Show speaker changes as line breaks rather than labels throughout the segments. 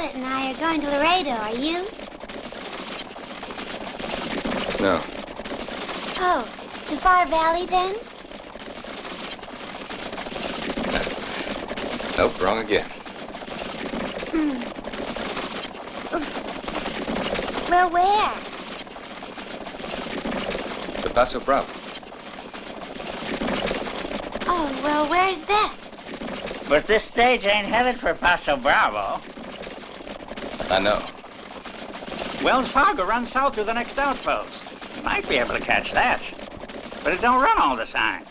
Violet and I are going to Laredo. Are you?
No.
Oh, to Far Valley then?
Nope, wrong again.
Well, where?
To Paso Bravo.
Oh, well, where's that?
But this stage ain't headed for Paso Bravo.
I know.
Wells Fargo runs south through the next outpost. You might be able to catch that. But it don't run all the time.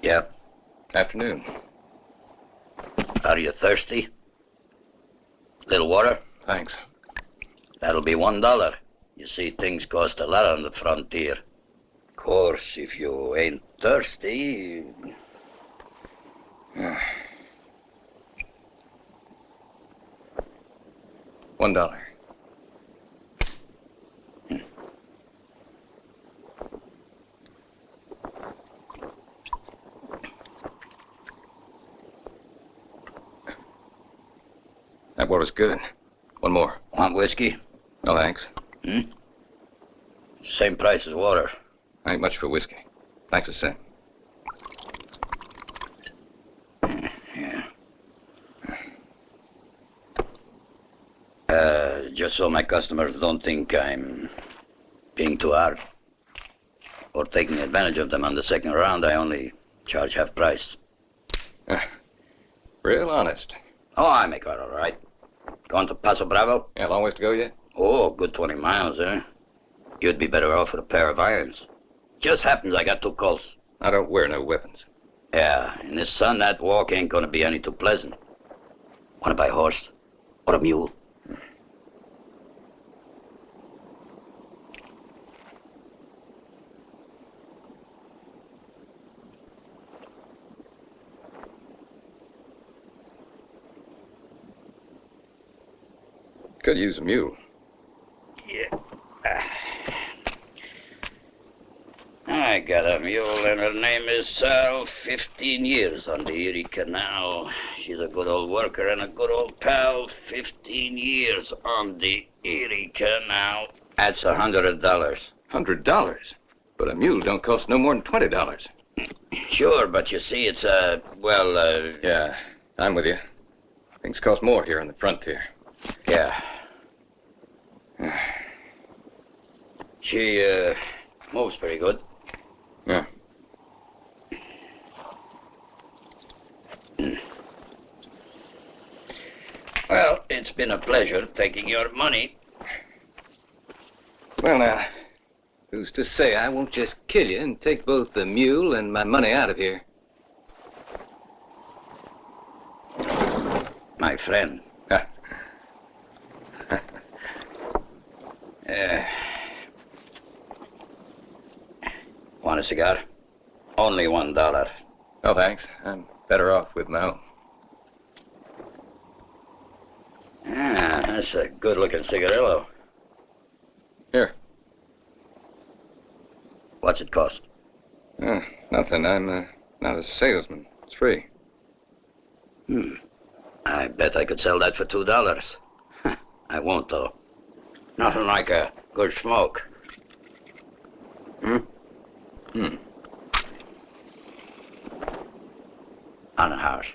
Yeah.
Afternoon.
Are you thirsty? Little water?
Thanks.
That'll be $1. You see, things cost a lot on the frontier. Of course, if you ain't thirsty...
$1. That water's good. One more.
Want whiskey?
No, thanks.
Same price as water.
Ain't much for whiskey. Thanks the same.
Yeah. just so my customers don't think I'm being too hard or taking advantage of them on the second round. I only charge half price.
Real honest.
Oh, I make out all right. Going to Paso Bravo?
Yeah, long ways to go yet?
Oh, good 20 miles, eh? You'd be better off with a pair of irons. Just happens I got 2 Colts.
I don't wear no weapons.
Yeah, in the sun, that walk ain't gonna be any too pleasant. Wanna buy a horse? Or a mule?
Could use a mule.
Yeah. I got a mule, and her name is Sal. 15 years on the Erie Canal. She's a good old worker and a good old pal. 15 years on the Erie Canal. That's $100.
$100? But a mule don't cost no more than $20.
Sure, but you see, it's
Yeah, I'm with you. Things cost more here on the frontier.
Yeah. She, moves pretty good.
Yeah.
Well, it's been a pleasure taking your money.
Well, now, who's to say I won't just kill you and take both the mule and my money out of here?
My friend. Want a cigar? Only $1.
Oh, thanks. I'm better off with my own.
Ah, that's a good-looking cigarillo.
Here.
What's it cost?
Nothing. I'm not a salesman. It's free.
I bet I could sell that for $2. I won't, though. Nothing like a good smoke. On a house.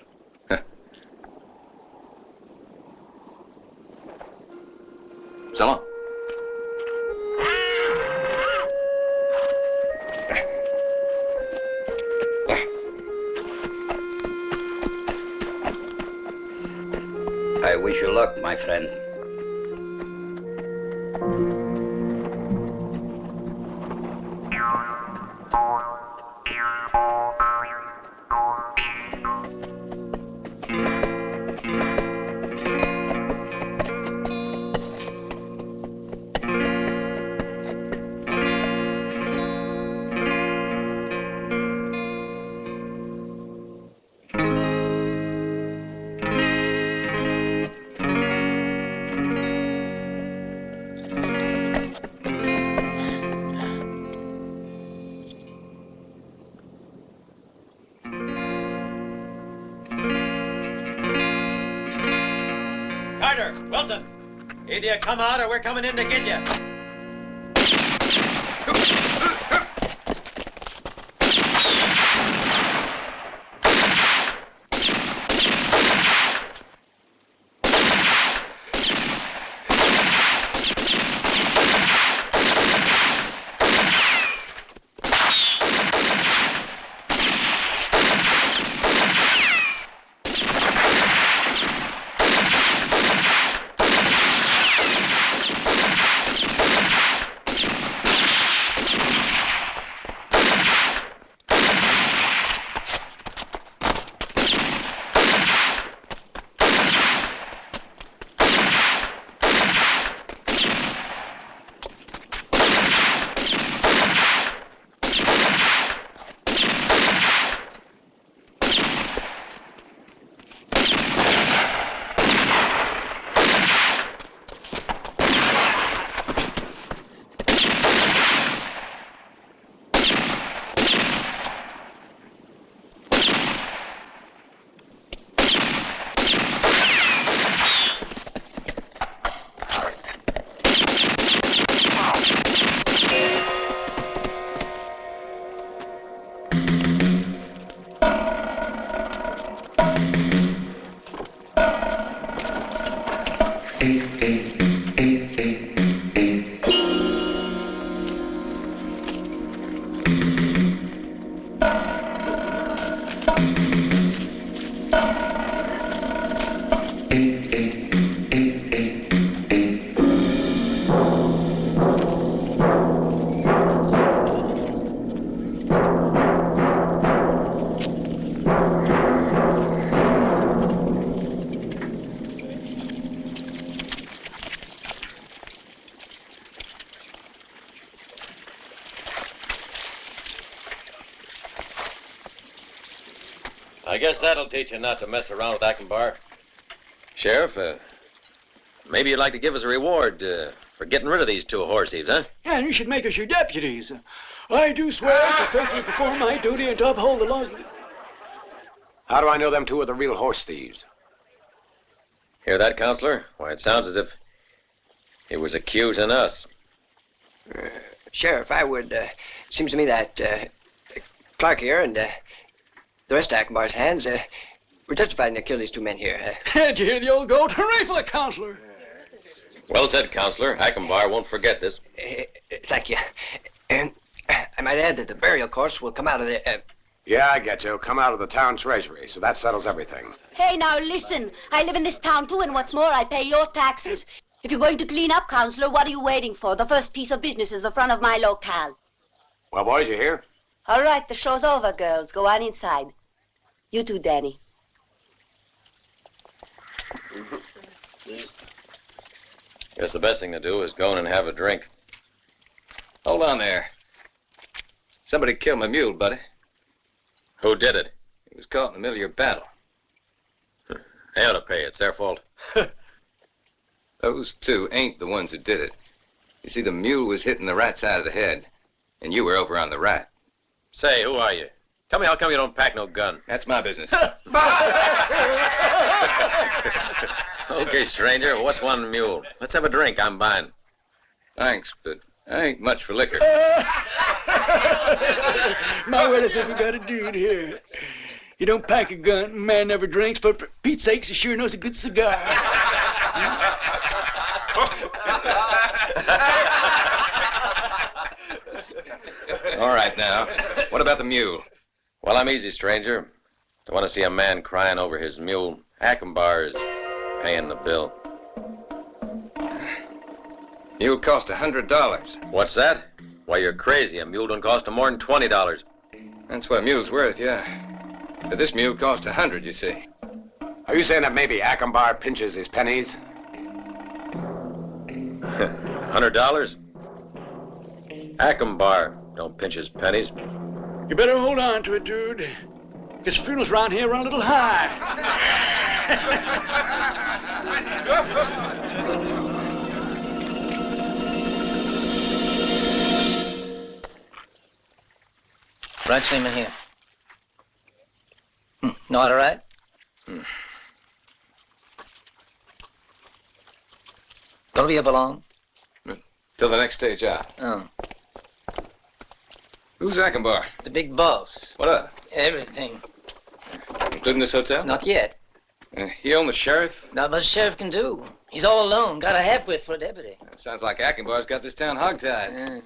So long.
I wish you luck, my friend.
Wilson, either you come out or we're coming in to get you. I guess that'll teach you not to mess around with Ackenbar.
Sheriff, maybe you'd like to give us a reward for getting rid of these two horse thieves, huh?
Yeah, and you should make us your deputies. I do swear to faithfully perform my duty and to uphold the laws of the...
How do I know them two are the real horse thieves?
Hear that, Counselor? Why, it sounds as if he was accusing us.
Sheriff, I would, seems to me that Clark here and the rest of Ackenbar's hands were justified to kill these two men here.
Did you hear the old goat? Hooray for the counselor!
Well said, Counselor. Ackenbar won't forget this.
Thank you. And I might add that the burial costs will come out of the...
Yeah, I get you. Come out of the town treasury, so that settles everything.
Hey, now listen. I live in this town too, and what's more, I pay your taxes. If you're going to clean up, Counselor, what are you waiting for? The first piece of business is the front of my locale.
Well, boys, you hear?
All right, the show's over, girls. Go on inside. You too, Danny.
Guess the best thing to do is go in and have a drink.
Hold on there. Somebody killed my mule, buddy.
Who did it?
He was caught in the middle of your battle.
They ought to pay. It's their fault.
Those two ain't the ones who did it. You see, the mule was hitting the right side of the head, and you were over on the right.
Say, who are you? Tell me how come you don't pack no gun?
That's my business.
Okay, stranger, what's one mule? Let's have a drink. I'm buying.
Thanks, but I ain't much for liquor.
My word, I think we got a dude here. You don't pack a gun, man never drinks, but for Pete's sakes, he sure knows a good cigar.
All right, now. What about the mule?
Well, I'm easy, stranger. Don't want to see a man crying over his mule. Ackenbar is paying the bill.
Mule cost $100.
What's that? Why, you're crazy. A mule don't cost more than $20.
That's what a mule's worth, yeah. But this mule cost $100, you see.
Are you saying that maybe Ackenbar pinches his pennies?
$100? Ackenbar don't pinch his pennies.
You better hold on to it, dude. His funerals around here run a little high.
Right, Seaman here. Not all right? Gonna be up long?
Till the next stage out.
Oh.
Who's Ackenbar?
The big boss.
What up?
Everything.
Including this hotel?
Not yet.
He own the sheriff?
Not much the sheriff can do. He's all alone. Got a half-wit for a deputy.
Sounds like Ackenbar's got this town hogtied.
Yeah.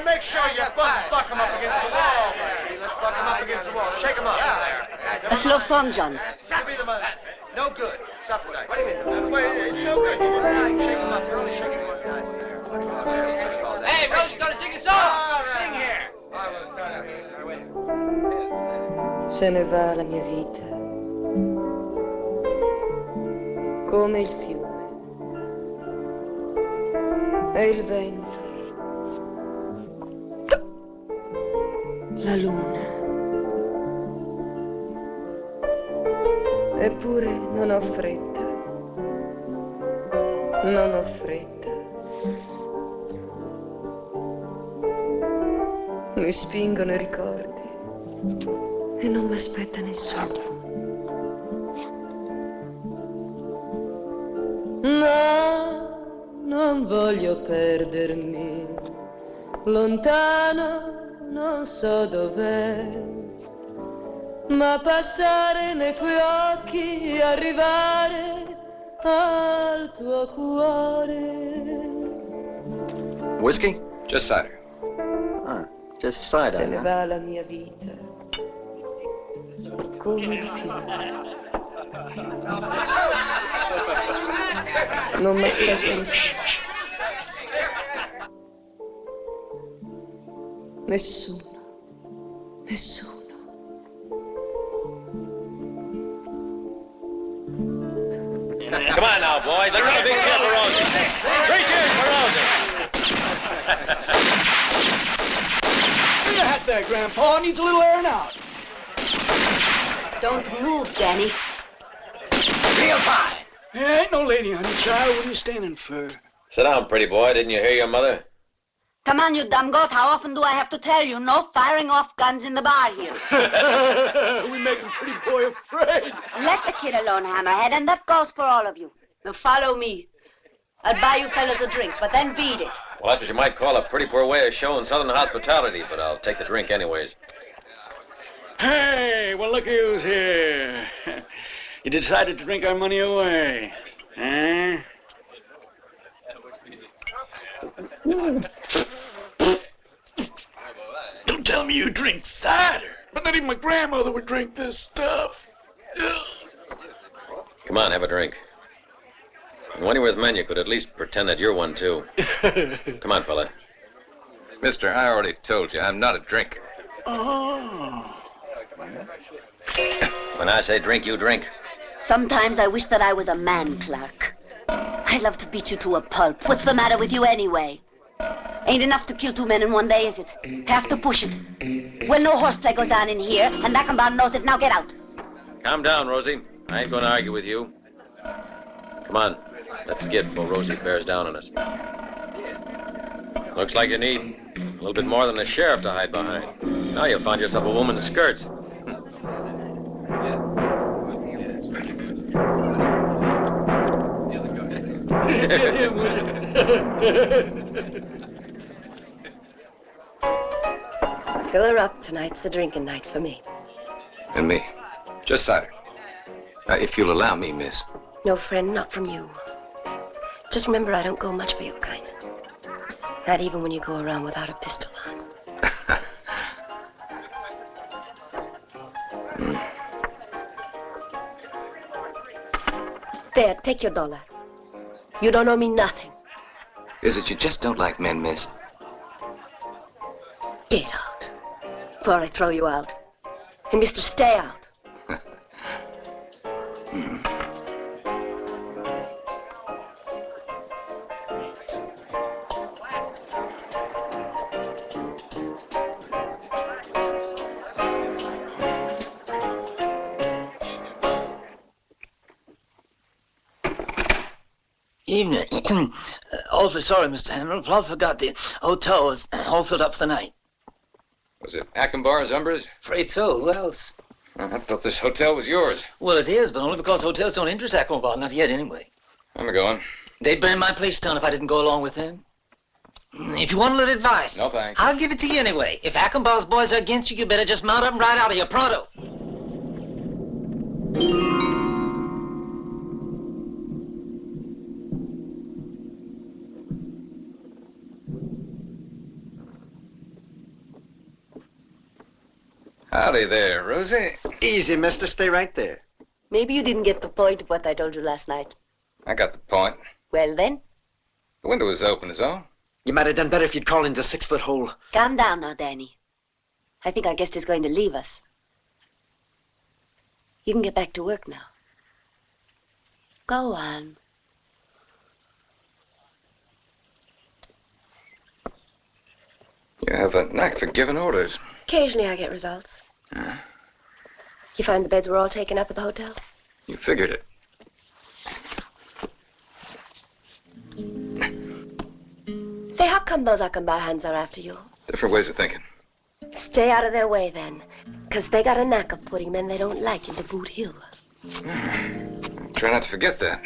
Make sure you buck him up against the wall, buddy. Let's buck him up against the wall. Shake him up.
A slow song, John.
No good. Supper night. Wait, it's no good. Shake him up. You're only shaking him up nice there. Hey, Rose's gonna sing a song. Sing here.
Se ne va la mia vita, come il fiume e il vento, la luna. Eppure non ho fretta, non ho fretta. Mi spingono i ricordi e non mi aspetta nessuno. No, non voglio perdermi, lontano non so dov'è, ma passare nei tuoi occhi e arrivare al tuo cuore.
Whiskey? Just cider.
Just cider,
Se ne va la mia vita, come il fiume. Non mi aspetta nessuno. Nessuno. Nessuno.
Come on now, boys. Let's have a big cheer for Rosie. 3 cheers for Rosie.
Look at that there, Grandpa. Needs a little airing out.
Don't move, Danny.
Real fine.
Hey, ain't no lady, honey child. What are you standing for?
Sit down, pretty boy. Didn't you hear your mother?
Come on, you dumb goat. How often do I have to tell you? No firing off guns in the bar here.
We make a pretty boy afraid.
Let the kid alone, Hammerhead, and that goes for all of you. Now follow me. I'll buy you fellas a drink, but then beat it.
Well, that's what you might call a pretty poor way of showing southern hospitality, but I'll take the drink anyways.
Hey, well, look who's here. You decided to drink our money away, huh? Don't tell me you drink cider. But not even my grandmother would drink this stuff.
Come on, have a drink. And when you're with men, you could at least pretend that you're one, too. Come on, fella.
Mister, I already told you, I'm not a drinker.
Oh.
When I say drink, you drink.
Sometimes I wish that I was a man, Clark. I'd love to beat you to a pulp. What's the matter with you anyway? Ain't enough to kill 2 men in one day, is it? Have to push it. Well, no horseplay goes on in here, and Ackenbaugh knows it. Now get out.
Calm down, Rosie. I ain't gonna argue with you. Come on, let's skid before Rosie bears down on us. Looks like you need a little bit more than a sheriff to hide behind. Now you'll find yourself a woman's skirts.
Fill her up. Tonight's a drinking night for me.
And me. Just cider. If you'll allow me, miss.
No, friend, not from you. Just remember, I don't go much for your kind. Not even when you go around without a pistol on. There, take your $1. You don't owe me nothing.
Is it you just don't like men, miss?
Get out. Before I throw you out. And Mr. Stay out.
Evening. Awfully sorry, Mr. Hamill. Plot forgot the hotel was all filled up for the night.
Was it Ackenbar's Umbras?
Afraid so. Who else?
I thought this hotel was yours.
Well, it is, but only because hotels don't interest Ackenbar. Not yet, anyway.
I'm going.
They'd burn my place down if I didn't go along with them. If you want a little advice,
No, thanks.
I'll give it to you anyway. If Ackenbar's boys are against you, you better just mount up and ride out of here pronto.
Howdy there, Rosie.
Easy, mister. Stay right there.
Maybe you didn't get the point of what I told you last night.
I got the point.
Well, then,
The window was open, is all.
You might have done better if you'd crawled into a 6-foot hole.
Calm down now, Danny. I think our guest is going to leave us. You can get back to work now. Go on.
You have a knack for giving orders.
occasionally I get results. You find the beds were all taken up at the hotel?
You figured it.
Say, how come those Ackenbaugh hands are after you?
Different ways of thinking.
Stay out of their way, then. Because they got a knack of putting men they don't like into Boot Hill.
Try not to forget that.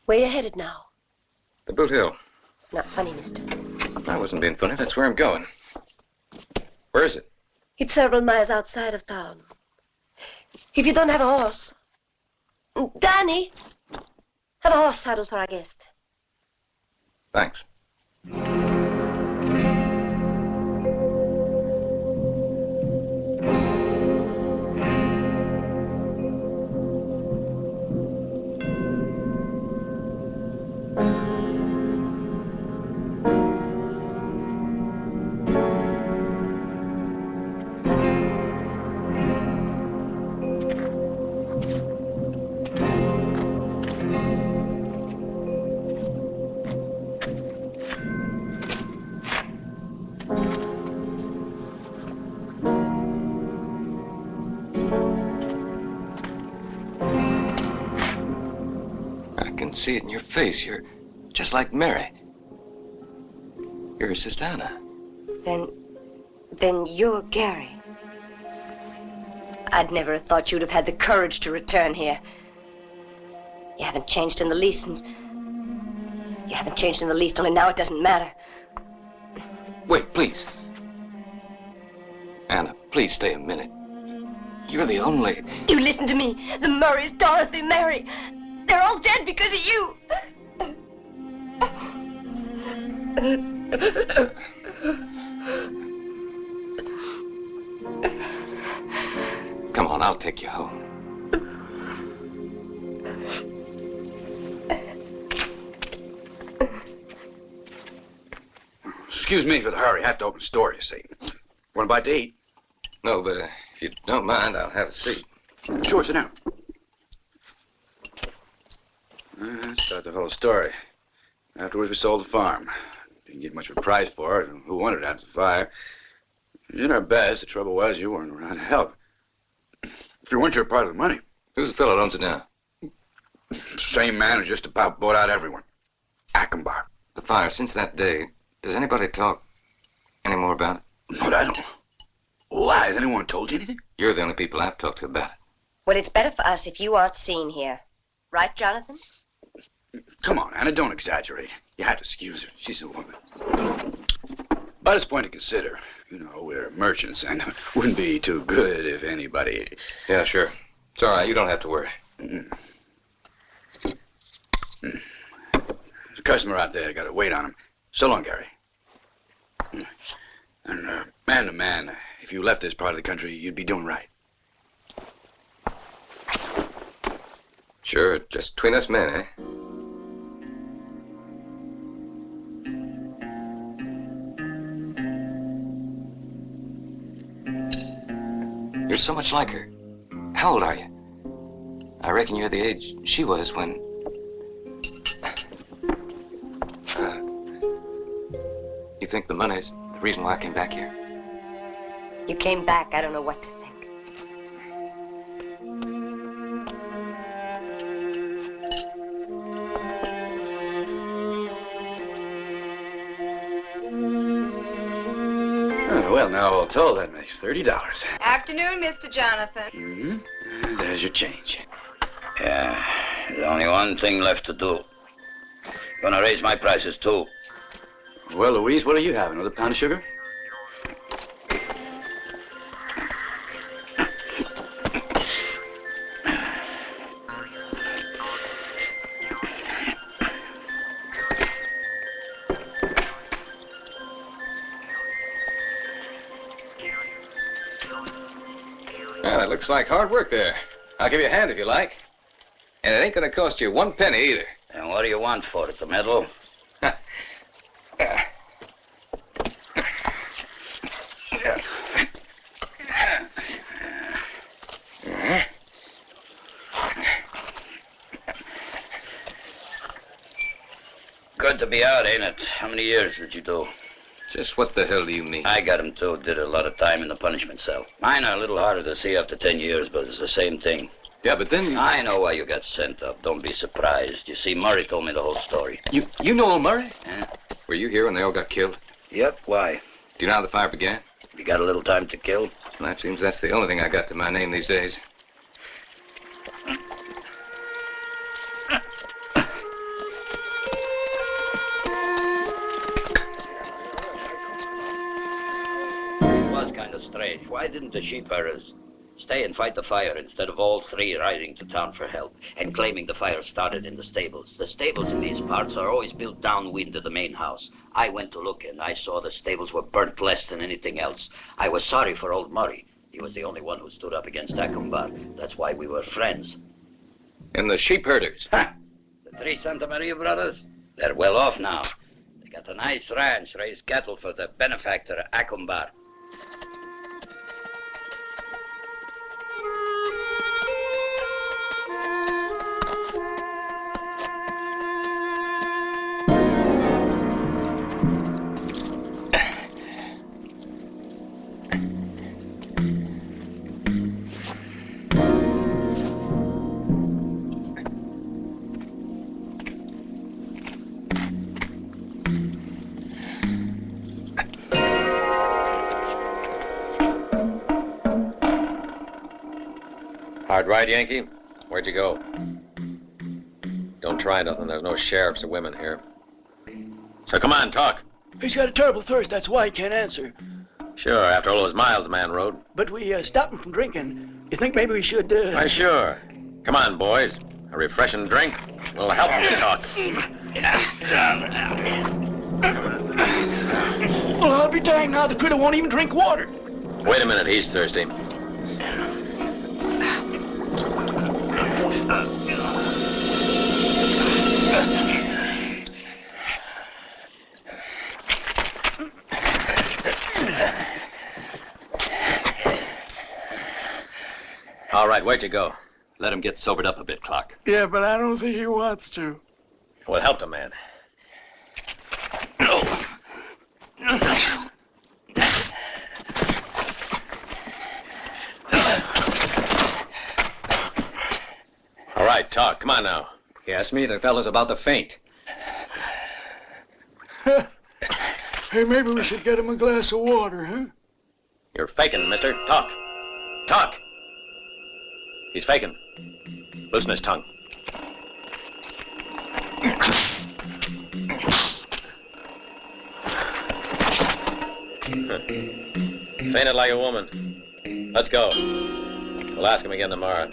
Where you headed now?
The Boot Hill.
It's not funny, mister.
I wasn't being funny. That's where I'm going. Where is it?
It's several miles outside of town. If you don't have a horse... Danny! Have a horse saddled for our guest.
Thanks. I can see it in your face. You're just like Mary. You're Sister Anna.
Then you're Gary. I'd never have thought you'd have had the courage to return here. You haven't changed in the least since... You haven't changed in the least, only now it doesn't matter.
Wait, please. Anna, please stay a minute. You're the only...
You listen to me. The Murrays, Dorothy, Mary. They're all dead because of you.
Come on, I'll take you home.
Excuse me for the hurry. I have to open the store, you see. Want a bite to eat?
No, but if you don't mind, I'll have a seat.
Sure, sit down. Let's start the whole story. Afterwards, we sold the farm. Didn't get much of a price for it. Who wanted it after the fire? We did our best. The trouble was you weren't around to help. If you weren't your part of the money.
Who's the fellow that owns it now?
Same man who just about bought out everyone. Ackenbar.
The fire, since that day, does anybody talk any more about it?
But I don't. Why? Has anyone told you anything?
You're the only people I've talked to about it.
Well, it's better for us if you aren't seen here. Right, Jonathan?
Come on, Anna, don't exaggerate. You had to excuse her. She's a woman. But it's a point to consider. You know, we're merchants, and it wouldn't be too good if anybody...
Yeah, sure. It's all right. You don't have to worry.
There's a customer out there. I gotta wait on him. So long, Gary. And man to man, if you left this part of the country, you'd be doing right.
Sure, just between us men, eh? You're so much like her. How old are you? I reckon you're the age she was when... You think the money's the reason why I came back here?
You came back, I don't know what to think.
Oh, well, now all told, that makes $30.
Afternoon, Mr. Jonathan.
Mm-hmm. There's your change.
Yeah, there's only one thing left to do. Gonna raise my prices, too.
Well, Louise, what do you have? Another pound of sugar?
Well, that looks like hard work there. I'll give you a hand if you like. And it ain't gonna cost you 1 penny either.
And what do you want for it, the medal? Good to be out, ain't it? How many years did you do?
Just what the hell do you mean?
I got him, too. Did a lot of time in the punishment cell. Mine are a little harder to see after 10 years, but it's the same thing.
Yeah, but then...
I know why you got sent up. Don't be surprised. You see, Murray told me the whole story.
You know old Murray?
Yeah.
Were you here when they all got killed?
Yep, why?
Do you know how the fire began?
You got a little time to kill?
Well, that seems that's the only thing I got to my name these days.
It was kind of strange. Why didn't the sheep herders stay and fight the fire instead of all three riding to town for help and claiming the fire started in the stables? The stables in these parts are always built downwind of the main house. I went to look and I saw the stables were burnt less than anything else. I was sorry for old Murray. He was the only one who stood up against Acumbar. That's why we were friends.
And the sheep herders?
Ha! The three Santa Maria brothers? They're well off now. They got a nice ranch, raise cattle for the benefactor Acumbar.
Hard ride, Yankee? Where'd you go? Don't try nothing. There's no sheriffs or women here. So come on, talk.
He's got a terrible thirst. That's why he can't answer.
Sure, after all those miles the man rode.
But we stopped him from drinking. You think maybe we should,
Why, sure. Come on, boys. A refreshing drink will help him to talk.
Well, I'll be danged now. The critter won't even drink water.
Wait a minute. He's thirsty. All right, where'd you go?
Let him get sobered up a bit, Clark.
Yeah, but I don't think he wants to.
Well, help the man. All right, talk. Come on now.
He asked me, the fellow's about to faint.
Hey, maybe we should get him a glass of water, huh?
You're faking, mister. Talk. Talk. He's faking. Loosen his tongue. Fainted like a woman. Let's go. We'll ask him again tomorrow.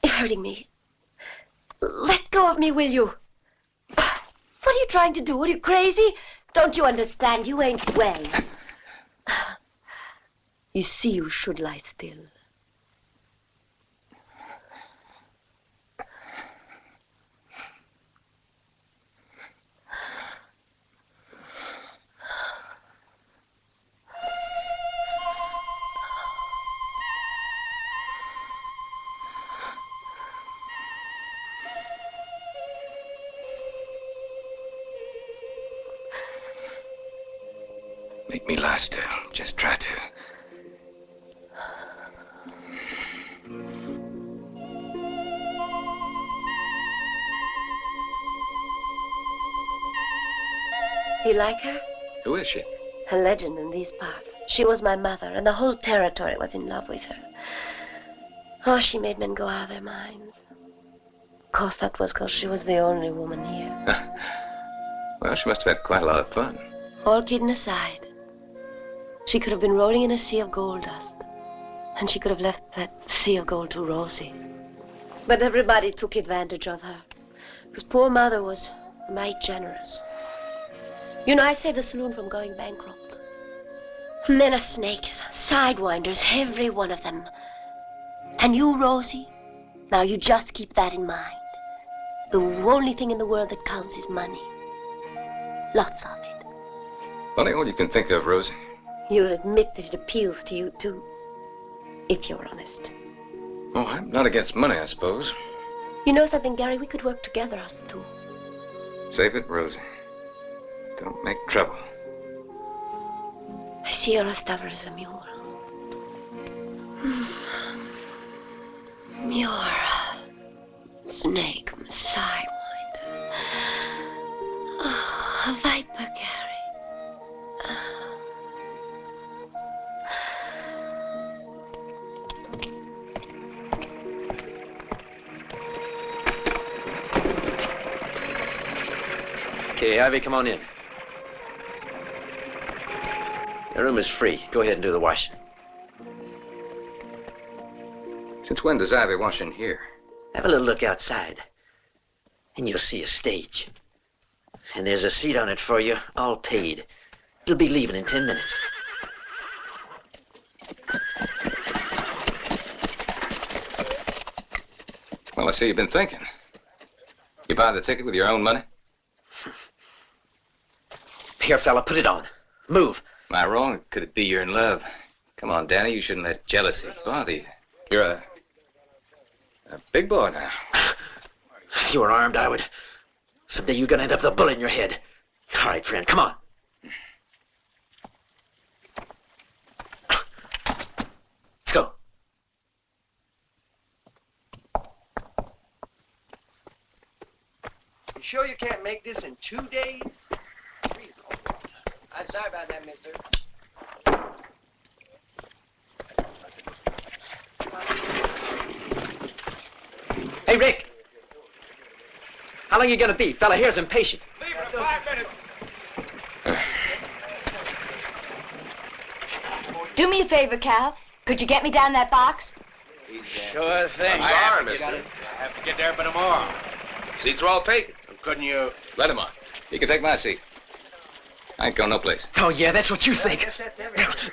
Hurting me. Let go of me, will you? What are you trying to do? Are you crazy? Don't you understand? You ain't well. You see, you should lie still.
Make me lie still. Just try to.
You like her?
Who is she?
A legend in these parts. She was my mother, and the whole territory was in love with her. Oh, she made men go out of their minds. Of course, that was because she was the only woman here.
Well, she must have had quite a lot of fun.
All kidding aside, she could have been rolling in a sea of gold dust. And she could have left that sea of gold to Rosie. But everybody took advantage of her. Because poor mother was mighty generous. You know, I saved the saloon from going bankrupt. Men are snakes, sidewinders, every one of them. And you, Rosie, now you just keep that in mind. The only thing in the world that counts is money. Lots of it.
Funny all you can think of, Rosie.
You'll admit that it appeals to you, too. If you're honest.
Oh, I'm not against money, I suppose.
You know something, Gary? We could work together, us two.
Save it, Rosie. Don't make trouble.
I see you're as stubborn as a mule. You're a snake, sidewinder. Oh, a viper, Gary.
Okay, Ivy, come on in. The room is free. Go ahead and do the washing.
Since when does Ivy wash in here?
Have a little look outside, and you'll see a stage. And there's a seat on it for you, all paid. It'll be leaving in 10 minutes.
Well, I see you've been thinking. You buy the ticket with your own money?
Here, fella, put it on. Move.
Am I wrong? Could it be you're in love? Come on, Danny, you shouldn't let jealousy bother you. You're a big boy now.
If you were armed, I would. Someday you're gonna end up with a bullet in your head. All right, friend, come on. Let's go.
You sure you can't make this in 2 days?
I'm sorry about that, mister.
Hey, Rick. How long you gonna be? Fella here's impatient.
Leave it 5 minutes.
Do me a favor, Cal. Could you get me down that box?
Sure thing.
I'm sorry, mister.
I have to get there by tomorrow.
Seats are all taken.
Couldn't you?
Let him on. He can take my seat. I ain't going no place.
Oh, yeah, that's what you think.
That's everything.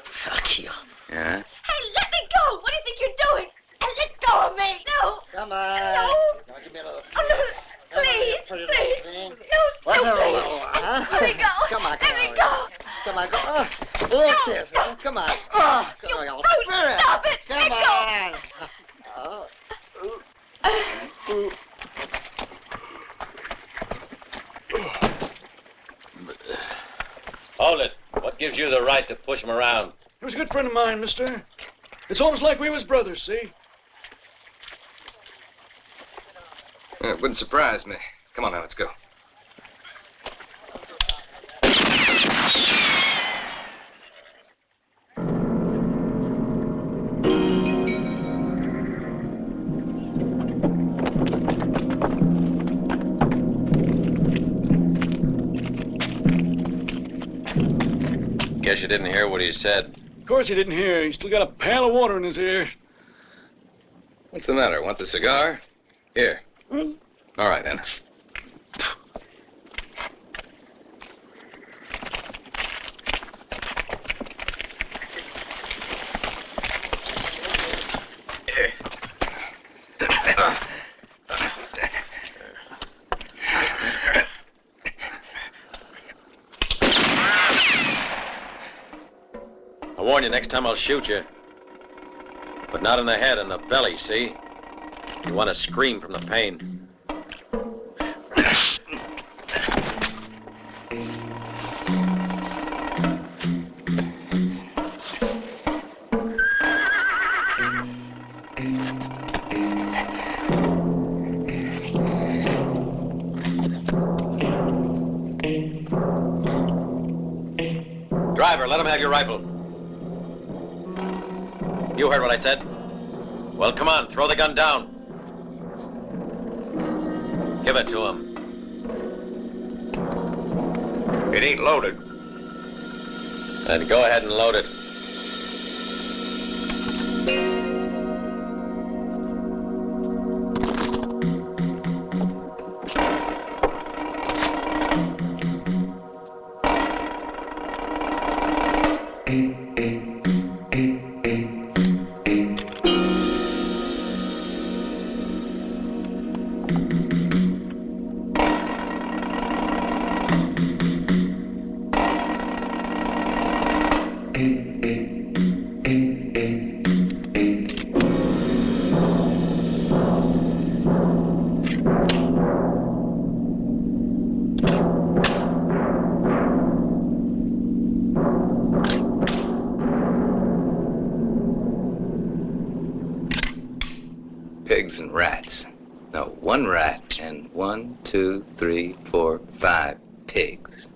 Fuck you.
Yeah?
Hey, let me go! What do you think you're doing? Let go of me! No!
Come on.
No!
Give me a little
Oh, no! Please! Please! No, no, please! Let me go!
Come on,
Let me go!
Come on, go. What's this? Come on.
You brute! Stop it!
Come
Let
on.
Hold it. What gives you the right to push him around?
He was a good friend of mine, mister. It's almost like we was brothers, see?
It wouldn't surprise me. Come on now, let's go.
Guess you didn't hear what he said.
Of course he didn't hear. He still got a pail of water in his ear.
What's the matter? Want the cigar? Here. All right, then.
I warn you, next time I'll shoot you. But not in the head, in the belly, see? You want to scream from the pain. Driver, let him have your rifle. You heard what I said? Well, come on, throw the gun down. Give it to him.
It ain't loaded.
Then go ahead and load it.
Pigs and rats. No, 1 rat and 1, 2, 3, 4, 5 pigs.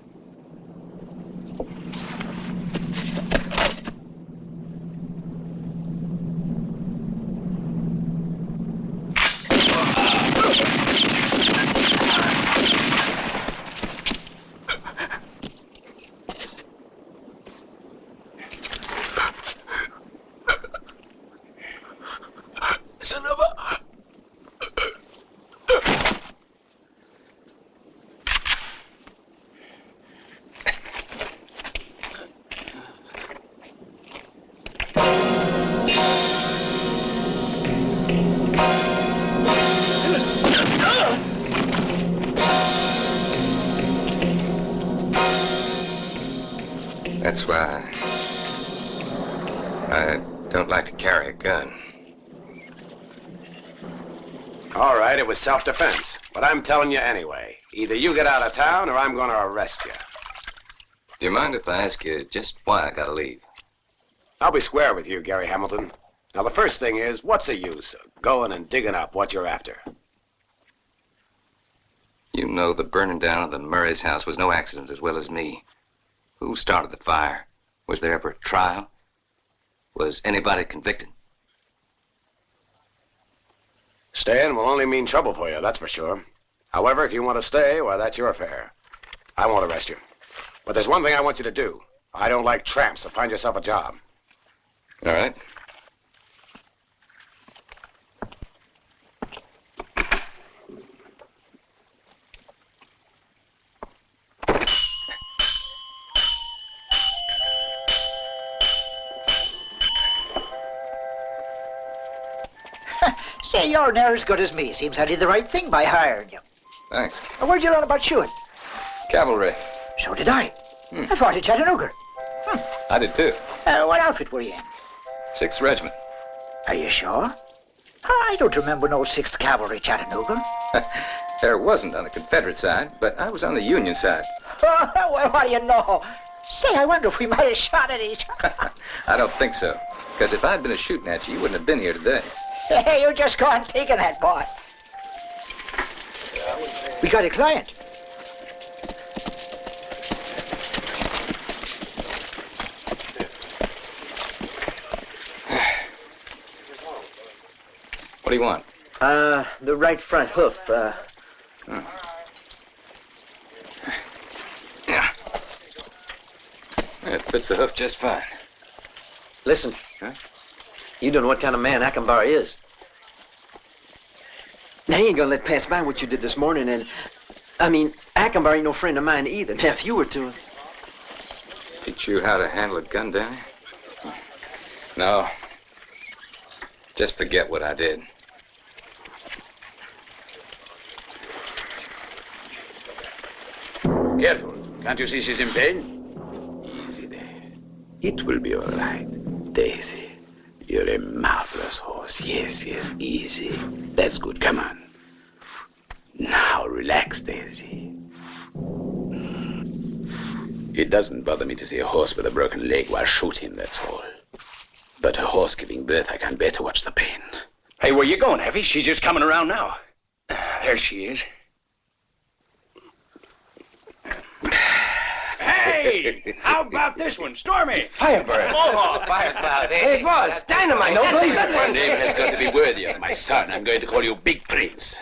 Son of a...
That's why I don't like to carry a gun.
All right, it was self-defense. But I'm telling you anyway. Either you get out of town or I'm going to arrest you.
Do you mind if I ask you just why I gotta leave?
I'll be square with you, Gary Hamilton. Now, the first thing is, what's the use of going and digging up what you're after?
You know the burning down of the Murray's house was no accident as well as me. Who started the fire? Was there ever a trial? Was anybody convicted?
Staying will only mean trouble for you, that's for sure. However, if you want to stay, well, that's your affair. I won't arrest you. But there's one thing I want you to do. I don't like tramps, so find yourself a job.
All right.
Say, you're near as good as me. Seems I did the right thing by hiring you.
Thanks.
Where'd you learn about shooting?
Cavalry.
So did I. I fought at Chattanooga.
I did too.
What outfit were you in?
6th Regiment.
Are you sure? I don't remember no 6th Cavalry Chattanooga.
There wasn't on the Confederate side, but I was on the Union side.
Well, what do you know? Say, I wonder if we might have shot at each other.
I don't think so. Because if I'd been shooting at you, you wouldn't have been here today.
Hey, you just go on thinking that, boy. We got a client.
What do you want?
The right front hoof.
Yeah. It fits the hoof just fine.
Listen.
Huh?
You don't know what kind of man Akembar is. Now, he ain't gonna let pass by what you did this morning, and... I mean, Akembar ain't no friend of mine either. Now, if you were to...
Teach you how to handle a gun, Danny? No. Just forget what I did.
Careful. Can't you see she's in pain? Easy there. It will be all right. Daisy, you're a marvelous horse. Yes, yes, easy. That's good. Come on. Now, relax, Daisy. It doesn't bother me to see a horse with a broken leg while shooting, that's all. But a horse giving birth, I can't bear to watch the pain.
Hey, where you going, Heavy? She's just coming around now. There she is. Hey! How about this one, Stormy?
Firebird.
Oh,
Fire cloud, eh? It was dynamite.
No blazer. Your name has got to be worthy of my son. I'm going to call you Big Prince.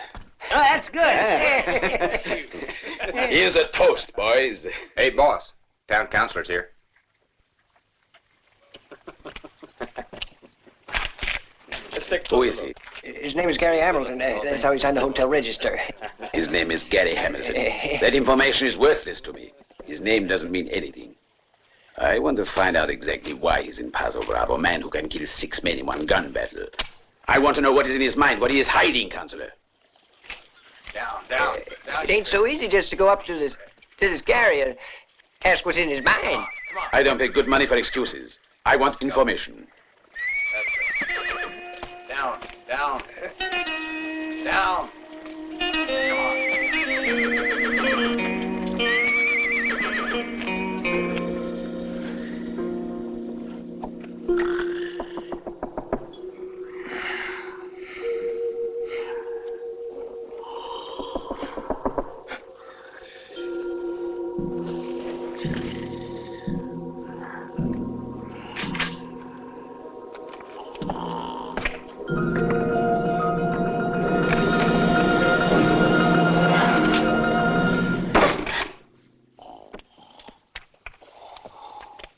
Oh, that's good.
Here's a toast, boys.
Hey, boss. Town councilor's here.
Who is he?
His name is Gary Hamilton. That's how he's on the hotel register.
His name is Gary Hamilton. That information is worthless to me. His name doesn't mean anything. I want to find out exactly why he's in Paso Bravo, a man who can kill 6 men in one gun battle. I want to know what is in his mind, what he is hiding, Counselor.
Down.
It ain't so easy just to go up to this Gary and ask what's in his mind.
I don't pay good money for excuses. I want information.
Down.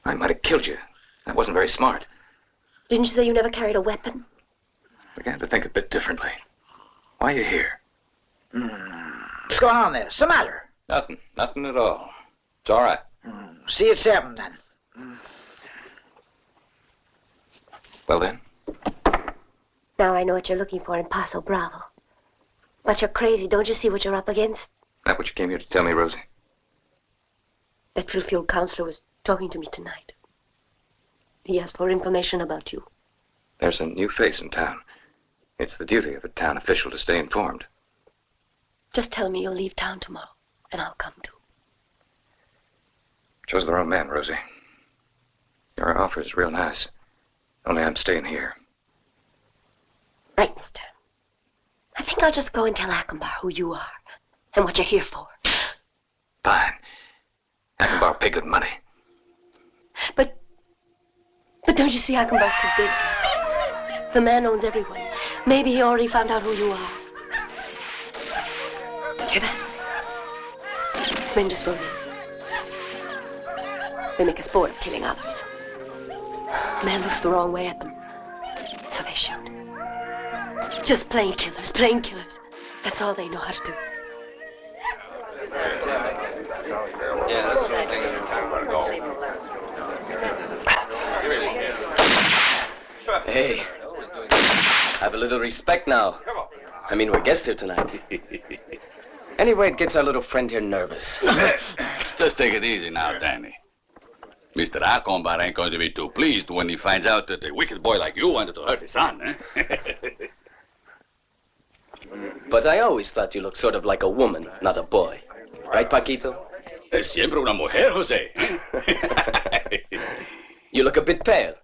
I might have killed you. That wasn't very smart.
Didn't you say you never carried a weapon?
I began to think a bit differently. Why are you here?
What's going on there? What's the matter?
Nothing. Nothing at all. It's all right.
See you at 7, then.
Well, then.
Now I know what you're looking for in Paso Bravo. But you're crazy. Don't you see what you're up against?
That what you came here to tell me, Rosie?
That filthy old counselor was talking to me tonight. He asked for information about you.
There's a new face in town. It's the duty of a town official to stay informed.
Just tell me you'll leave town tomorrow, and I'll come too.
Chose the wrong man, Rosie. Your offer is real nice. Only I'm staying here.
Right, mister. I think I'll just go and tell Akembar who you are and what you're here for.
Fine. Akembar pay good money.
But don't you see Akembar's too big? The man owns everyone. Maybe he already found out who you are. Hear that? His men just rode in. They make a sport of killing others. A man looks the wrong way at them, so they shoot. Just plain killers, plain killers. That's all they know how to do.
Yeah, that's the thing in
Hey, have a little respect now. I mean, we're guests here tonight. Anyway, it gets our little friend here nervous.
Just take it easy now, Danny. Mr. Akembar ain't going to be too pleased when he finds out that a wicked boy like you wanted to hurt his son, eh?
But I always thought you looked sort of like a woman, not a boy. Right, Paquito?
Es siempre una mujer, Jose.
You look a bit pale.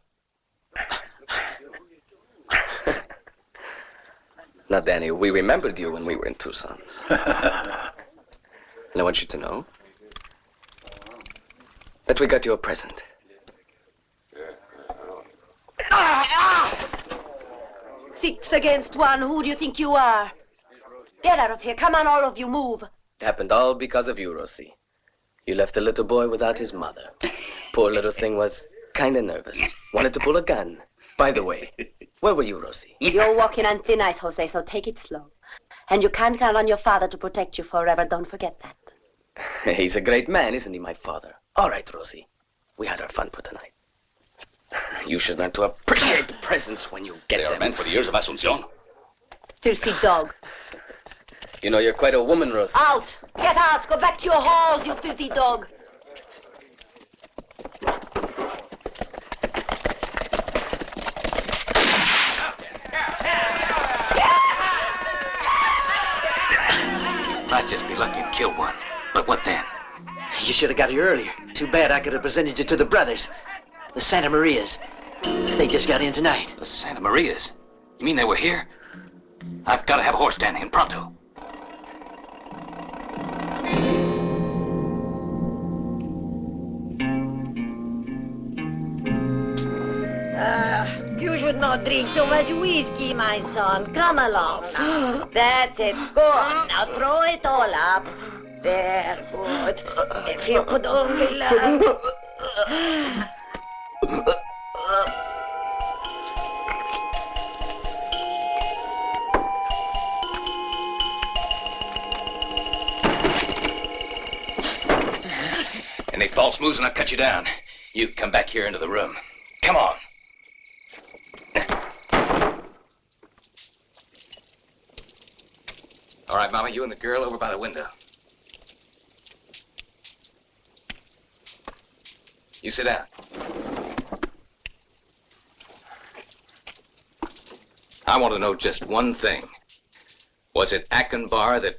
Now, Danny, we remembered you when we were in Tucson. And I want you to know that we got you a present.
6 against 1. Who do you think you are? Get out of here. Come on, all of you. Move.
It happened all because of you, Rosie. You left a little boy without his mother. Poor little thing was kind of nervous. Wanted to pull a gun. By the way, where were you, Rosie?
You're walking on thin ice, Jose, so take it slow. And you can't count on your father to protect you forever. Don't forget that.
He's a great man, isn't he, my father? All right, Rosie. We had our fun for tonight. You should learn to appreciate the presents when you get
They
them.
are meant for the years of Asuncion.
Filthy dog.
You know, you're quite a woman, Rosie.
Out! Get out! Go back to your halls, you filthy dog.
Might just be lucky and kill one. But what then?
You should have got here earlier. Too bad I could have presented you to the brothers. The Santa Marias. They just got in tonight.
The Santa Marias? You mean they were here? I've got to have a horse standing in pronto.
You should not drink so much whiskey, my son. Come along now. That's it. Go on. Now throw it all up. There, good. If you could only learn.
Any false moves and I'll cut you down. You come back here into the room. Come on. All right, Mama, you and the girl over by the window. You sit down. I want to know just one thing. Was it Akembar that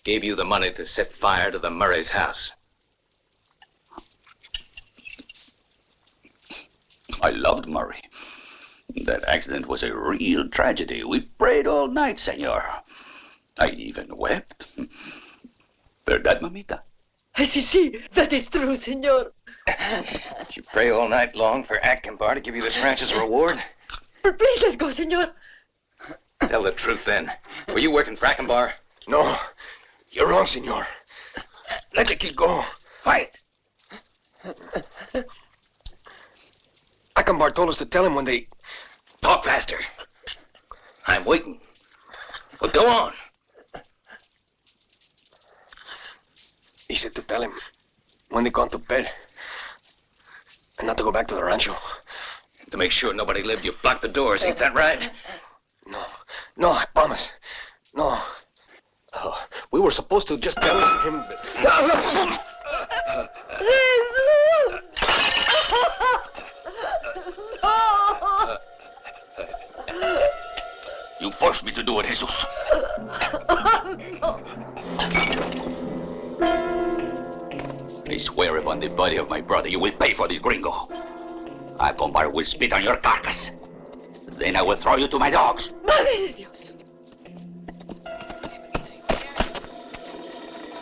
gave you the money to set fire to the Murray's house?
I loved Murray. That accident was a real tragedy. We prayed all night, senor. I even wept. ¿Verdad, mamita?
Sí, that is true, senor.
Did you pray all night long for Akembar to give you this ranch as a reward?
Please let go, senor.
Tell the truth, then. Were you working for Akembar?
No. You're wrong, senor. Let the kid go.
Quiet.
Akembar told us to tell him when they...
Talk faster. I'm waiting. Well, go on.
He said to tell him when they gone to bed. And not to go back to the rancho.
To make sure nobody lived, you blocked the doors. Ain't that right?
No, I promise. No. Oh, we were supposed to just tell him...
You
force me to do it, Jesus. I swear upon the body of my brother, you will pay for this gringo. Acombar will spit on your carcass. Then I will throw you to my dogs.
Madre de Dios.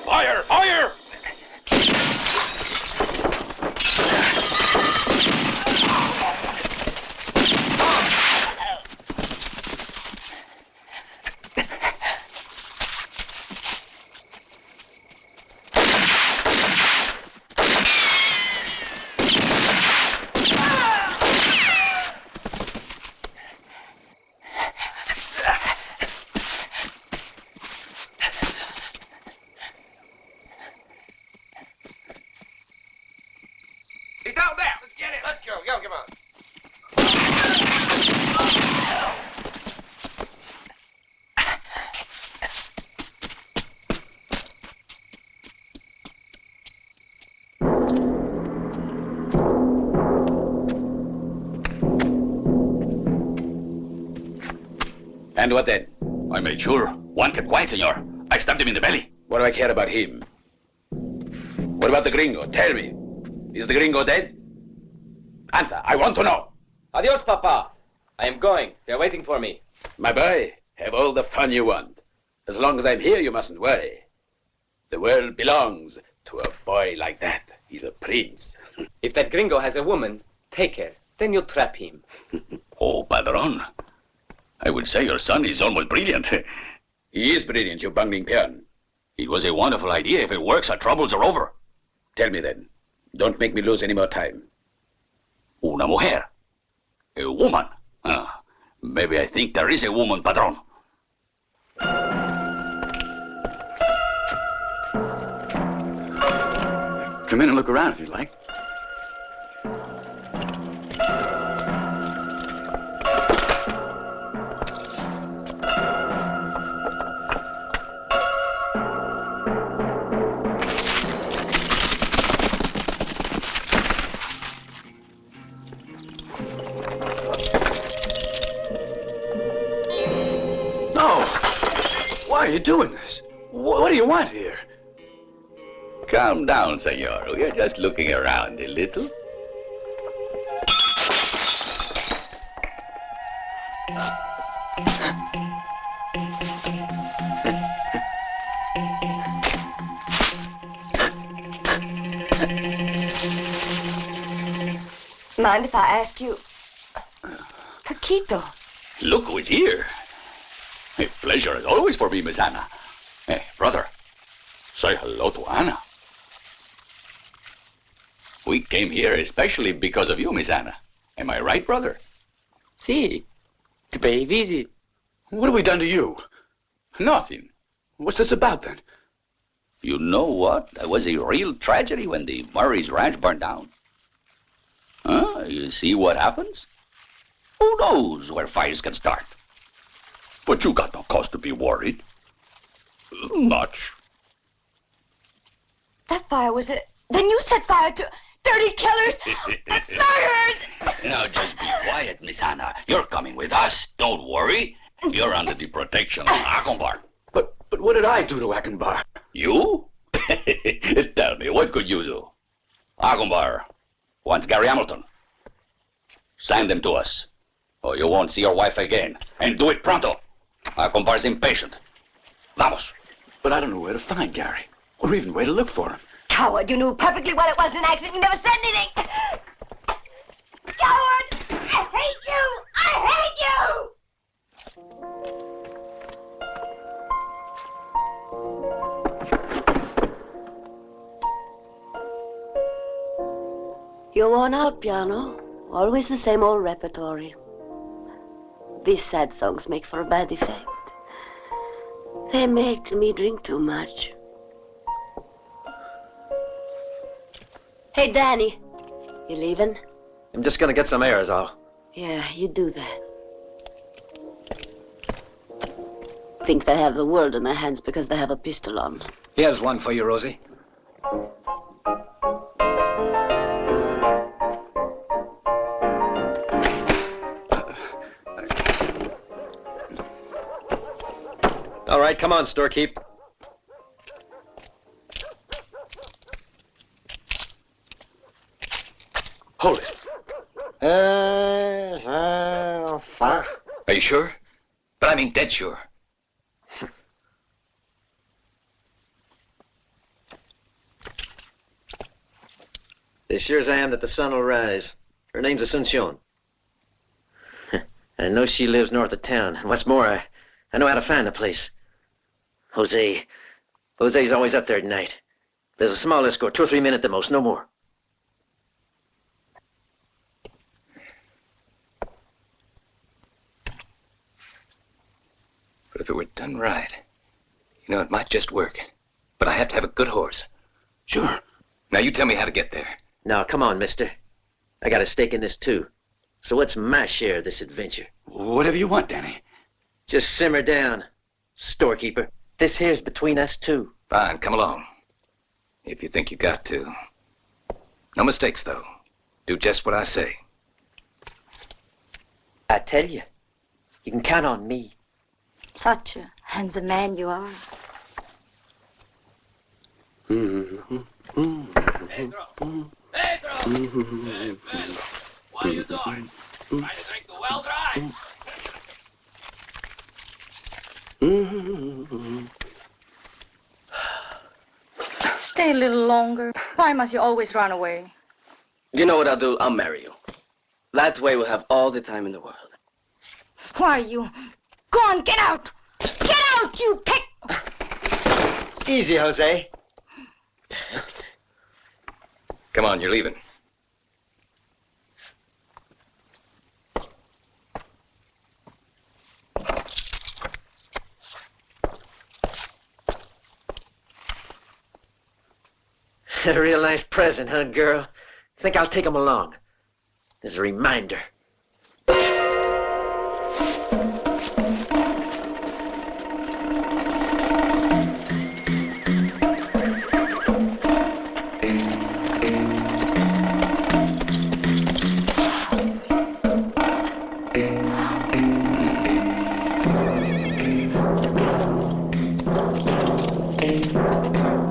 Fire! Fire!
He's down there. Let's get him. Let's go. Go, come on.
And what then? I made sure. One kept quiet, senor. I stabbed him in the belly.
What do I care about him? What about the gringo? Tell me. Is the gringo dead? Answer. I want to know.
Adios, Papa. I am going. They're waiting for me.
My boy, have all the fun you want. As long as I'm here, you mustn't worry. The world belongs to a boy like that. He's a prince.
If that gringo has a woman, take her. Then you'll trap him.
Oh, Padron. I would say your son is almost brilliant.
He is brilliant, you bungling peon.
It was a wonderful idea. If it works, our troubles are over.
Tell me then. Don't make me lose any more time.
Una mujer. A woman. Maybe I think there is a woman, Padron.
Come in and look around if you'd like.
Why are you doing this? What do you want here?
Calm down, senor. We are just looking around a little.
Mind if I ask you? Paquito.
Look who is here. A pleasure as always for me, Miss Anna. Hey, brother, say hello to Anna. We came here especially because of you, Miss Anna. Am I right, brother?
See, to pay a visit. What have we done to you?
Nothing.
What's this about, then?
You know what? That was a real tragedy when the Murray's ranch burned down. Huh? You see what happens? Who knows where fires can start? But you got no cause to be worried. Much.
That fire was it. Then you set fire to 30 killers, murderers!
Now just be quiet, Miss Anna. You're coming with us. Don't worry. You're under the protection of Acombar.
But what did I do to Acombar?
You? Tell me, what could you do? Acombar wants Gary Hamilton. Send him to us, or you won't see your wife again. And do it pronto. Acombar's impatient. Vamos.
But I don't know where to find Gary, or even where to look for him.
Coward, you knew perfectly well it wasn't an accident. You never said anything. Coward! I hate you! I hate you! You're worn out, piano. Always the same old repertory. These sad songs make for a bad effect. They make me drink too much. Hey, Danny. You leaving?
I'm just gonna get some air, is all.
Yeah, you do that. Think they have the world in their hands because they have a pistol on.
Here's one for you, Rosie.
right, come on, storekeep.
Hold it.
Fine.
Are you sure? But I mean dead sure.
As sure as I am that the sun will rise. Her name's Asuncion. I know she lives north of town. And what's more, I know how to find the place. Jose's always up there at night. There's a small escort, 2 or 3 men at the most, no more.
But if it were done right, you know, it might just work. But I have to have a good horse. Sure. Now you tell me how to get there.
Now, come on, mister. I got a stake in this, too. So what's my share of this adventure?
Whatever you want, Danny.
Just simmer down, storekeeper. This here's between us two.
Fine, come along. If you think you got to. No mistakes, though. Do just what I say.
I tell you, you can count on me.
Such a handsome man you are.
Pedro! What are you doing? Trying to drink the well dry?
Stay a little longer. Why must you always run away?
You know what I'll do? I'll marry you. That way we'll have all the time in the world.
Why, you... Go on, get out! Get out, you pick...
Easy, Jose.
Come on, you're leaving.
A real nice present, huh, girl? Think I'll take 'em along. As a reminder.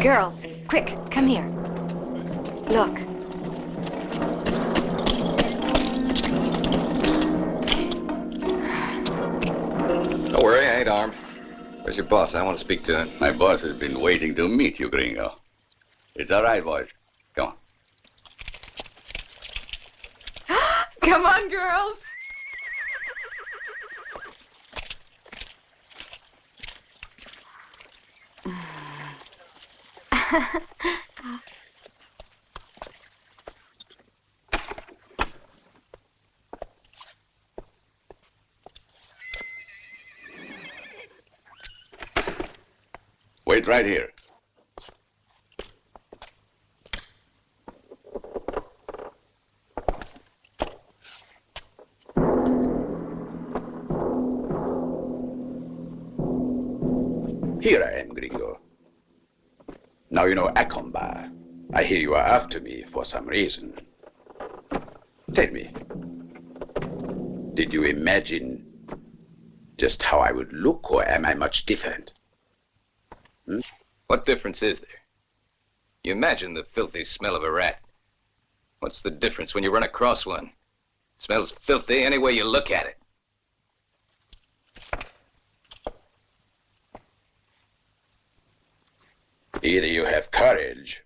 Girls, quick, come here. Look.
Don't worry, I ain't armed. Where's your boss? I want to speak to him.
My boss has been waiting to meet you, gringo. It's all right, boys. Come on.
Come on, girls.
Wait right here. Here I am, gringo. Now you know Acomba. I hear you are after me for some reason. Tell me, did you imagine just how I would look, or am I much different?
What difference is there? You imagine the filthy smell of a rat. What's the difference when you run across one? It smells filthy any way you look at it.
Either you have courage,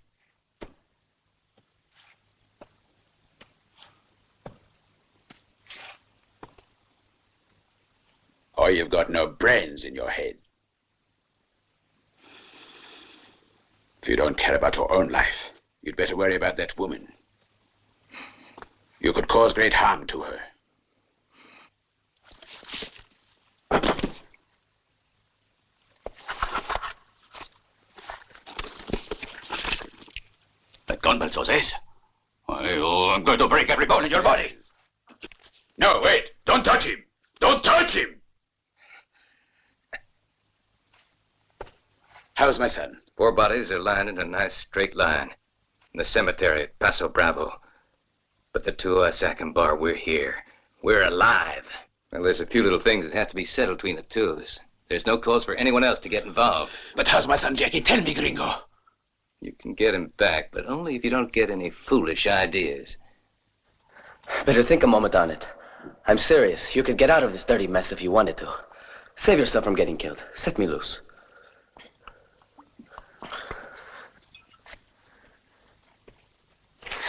or you've got no brains in your head. If you don't care about your own life, you'd better worry about that woman. You could cause great harm to her.
That gun belt, Jose's. I'm going to break every bone in your body.
No, wait! Don't touch him! Don't touch him! How's my son?
4 bodies are lying in a nice straight line in the cemetery at Paso Bravo. But the 2 of us, Acombar, we're here. We're alive. Well, there's a few little things that have to be settled between the 2 of us. There's no cause for anyone else to get involved.
But how's my son Jackie? Tell me, gringo.
You can get him back, but only if you don't get any foolish ideas.
Better think a moment on it. I'm serious. You could get out of this dirty mess if you wanted to. Save yourself from getting killed. Set me loose.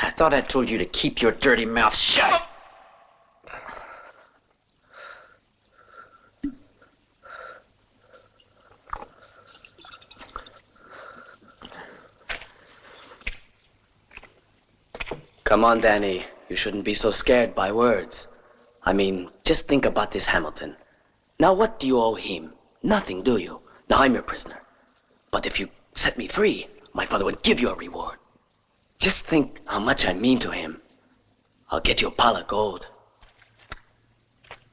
I thought I told you to keep your dirty mouth shut.
Come on, Danny. You shouldn't be so scared by words. I mean, just think about this Hamilton. Now, what do you owe him? Nothing, do you? Now, I'm your prisoner. But if you set me free, my father would give you a reward. Just think how much I mean to him. I'll get you a pile of gold.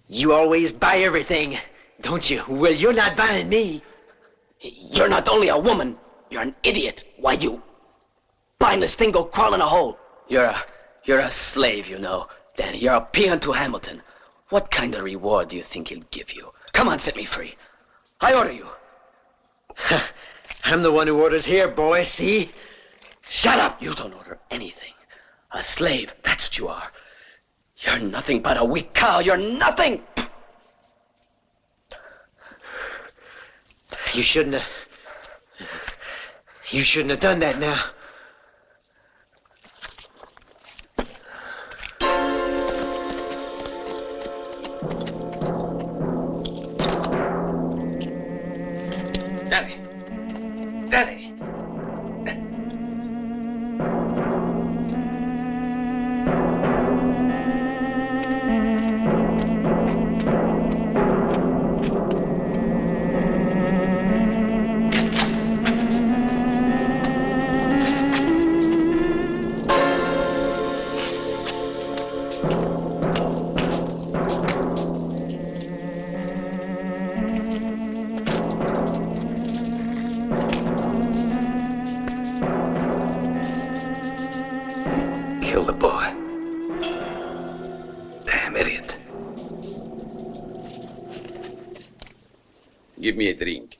You always buy everything, don't you? Well, you're not buying me.
You're not only a woman, you're an idiot. Why, you spineless thing, go crawl in a hole. You're a slave, you know, Danny. You're a peon to Hamilton. What kind of reward do you think he'll give you? Come on, set me free. I order you.
I'm the one who orders here, boy, see?
Shut up! You don't order anything. A slave, that's what you are. You're nothing but a weak cow. You're nothing!
You shouldn't have done that now.
Danny! Danny!
Kill the boy. Damn idiot.
Give me a drink.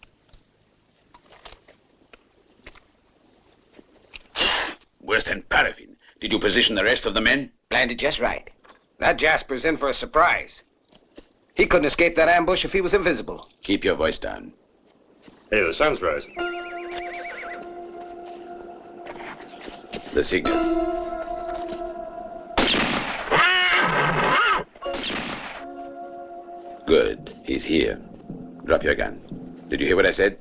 Worse than paraffin. Did you position the rest of the men?
Landed just right. That Jasper's in for a surprise. He couldn't escape that ambush if he was invisible.
Keep your voice down.
Hey, the sun's rising.
The signal. Good. He's here. Drop your gun. Did you hear what I said?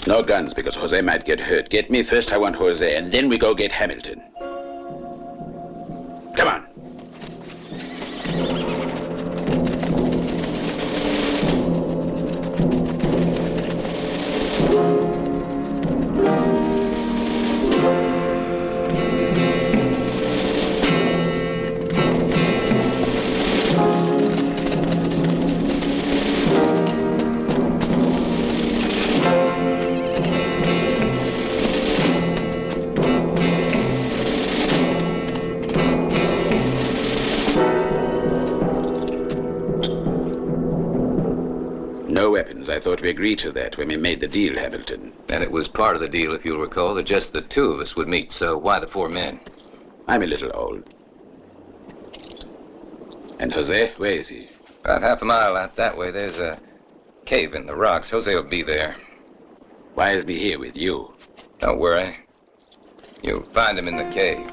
No guns, because Jose might get hurt. Get me first, I want Jose, and then we go get Hamilton. Come on. No weapons. I thought we agreed to that when we made the deal, Hamilton.
And it was part of the deal, if you'll recall, that just the two of us would meet, so why the four men?
I'm a little old. And Jose, where is he?
About half a mile out that way, there's a cave in the rocks. Jose will be there.
Why isn't he here with you?
Don't worry. You'll find him in the cave.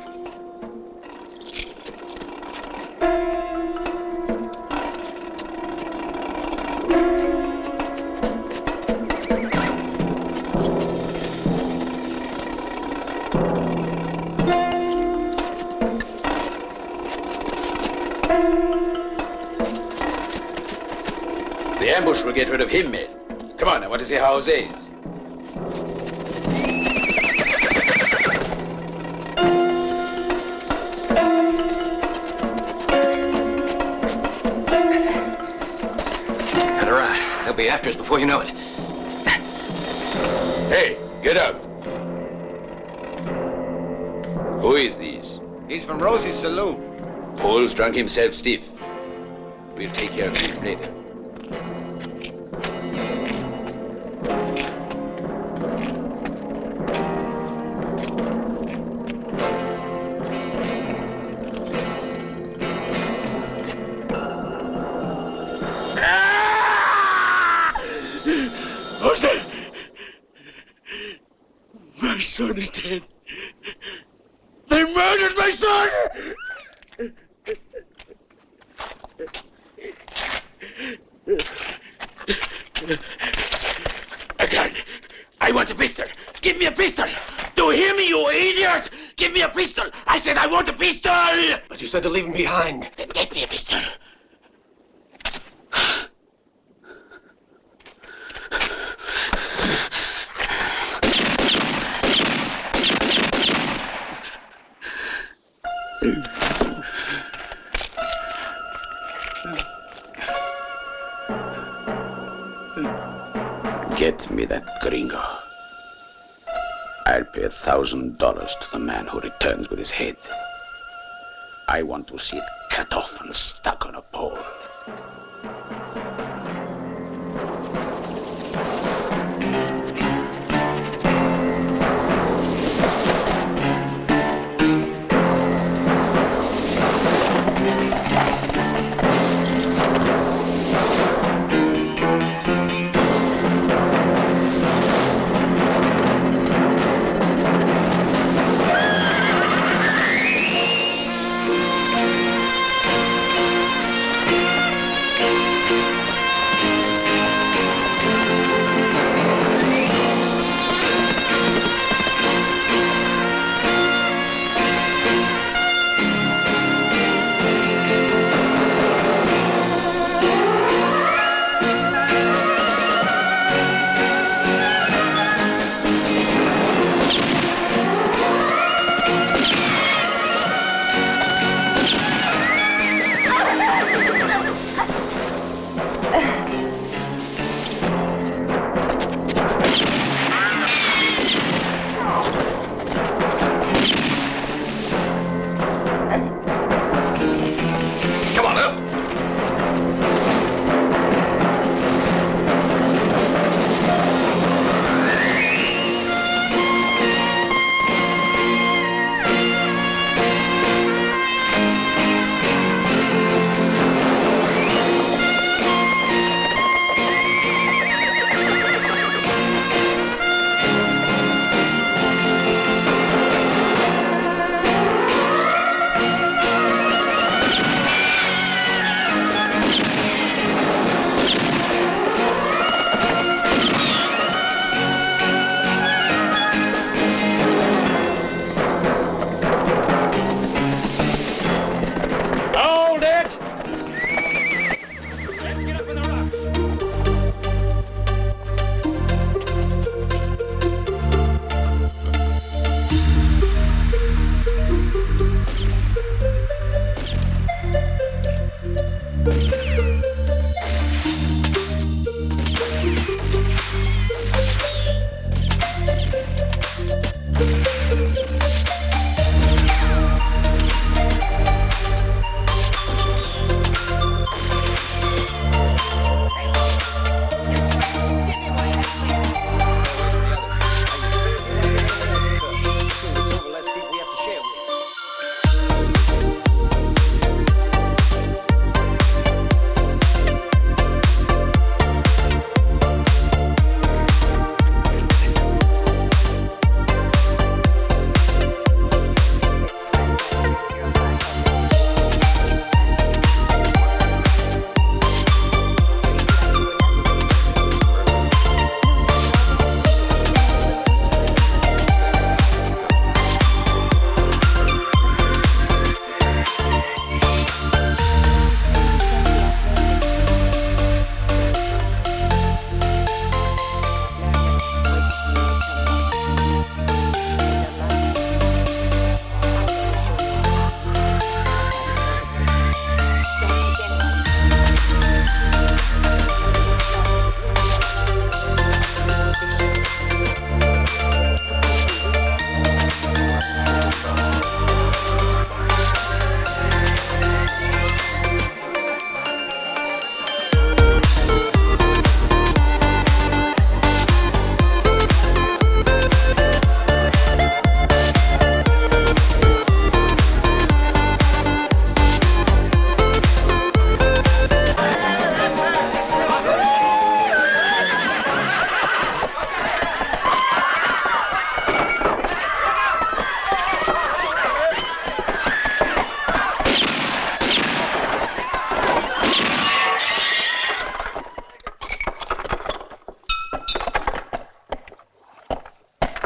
The ambush will get rid of him, men. Come on, I want to see how Jose is.
Got her right. They'll be after us before you know it.
Hey, get up. Who is this?
He's from Rosie's saloon.
Paul's drunk himself stiff. We'll take care of him later.
My son is dead. They murdered my son!
A gun. I want a pistol. Give me a pistol. Do you hear me, you idiot? Give me a pistol. I said I want a pistol.
But you said to leave him behind.
Then get me a pistol.
Get me that gringo. I'll pay $1,000 to the man who returns with his head. I want to see it cut off and stuck on a pole.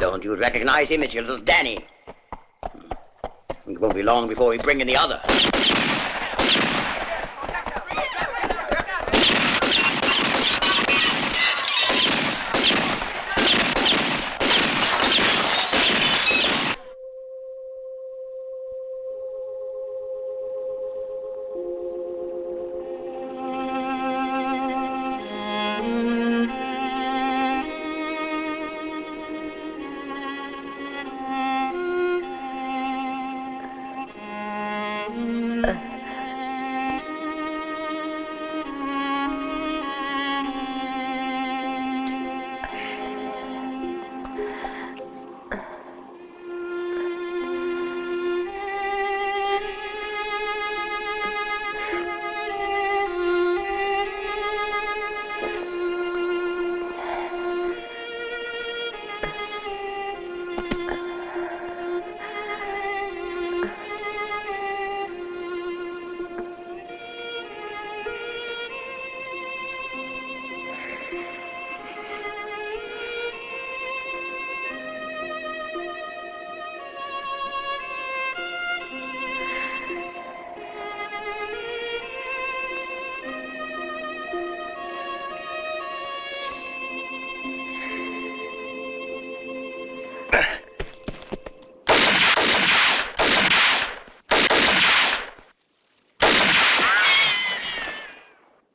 Don't you recognize him? It's your little Danny. It won't be long before we bring in the other.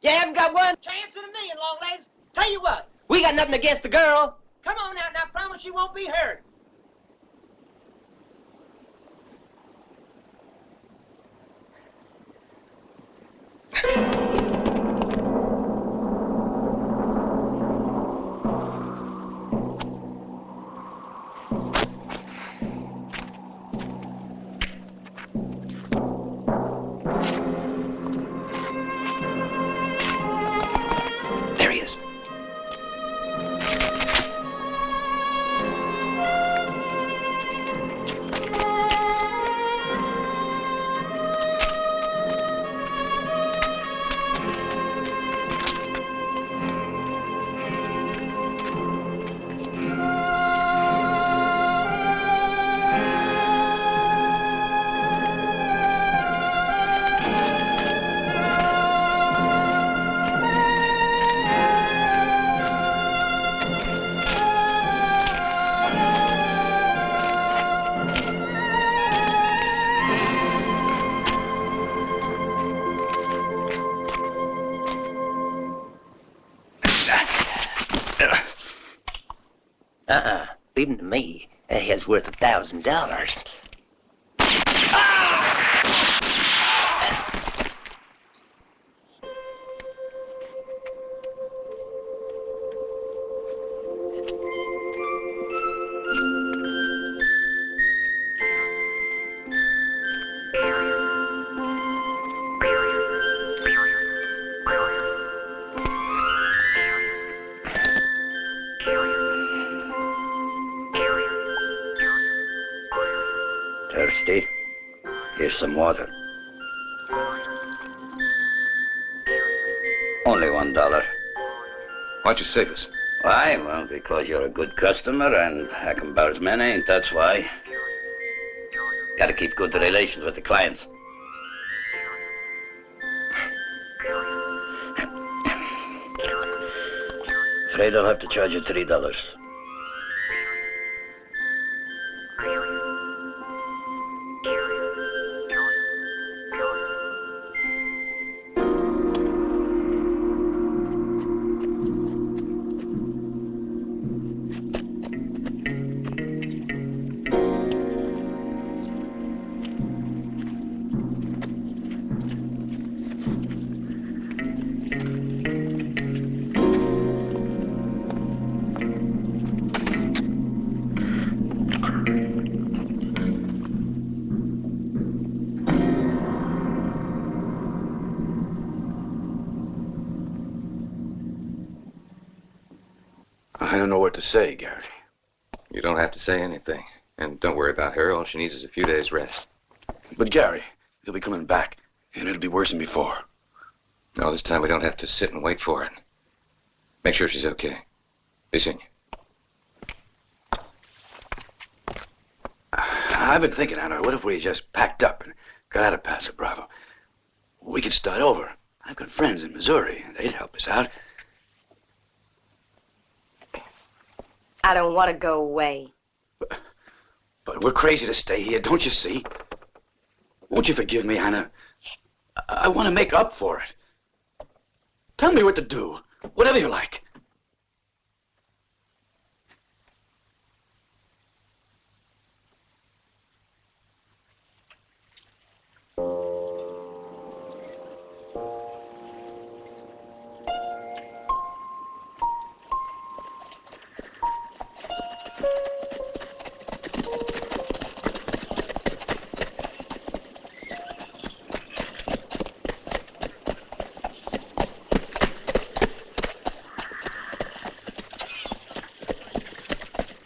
You haven't got one chance in a million, long legs. Tell you what, we got nothing against the girl. Come on out, and I promise you won't be hurt. There he is. Leave him to me. He's worth $1,000. Thirsty? Here's some water. Only $1.
Why'd you save us?
Why? Well, because you're a good customer and Hackenbauer's men ain't, that's why. Gotta keep good relations with the clients. Afraid I'll have to charge you $3.
I don't know what to say, Gary.
You don't have to say anything. And don't worry about her. All she needs is a few days' rest.
But Gary, he'll be coming back, and it'll be worse than before.
No, this time we don't have to sit and wait for it. Make sure she's okay. Be seeing you.
I've been thinking, Anna, what if we just packed up and got out of Paso Bravo? We could start over. I've got friends in Missouri. They'd help us out.
I don't want to go away.
But we're crazy to stay here, don't you see? Won't you forgive me, Anna? I want to make up for it. Tell me what to do. Whatever you like.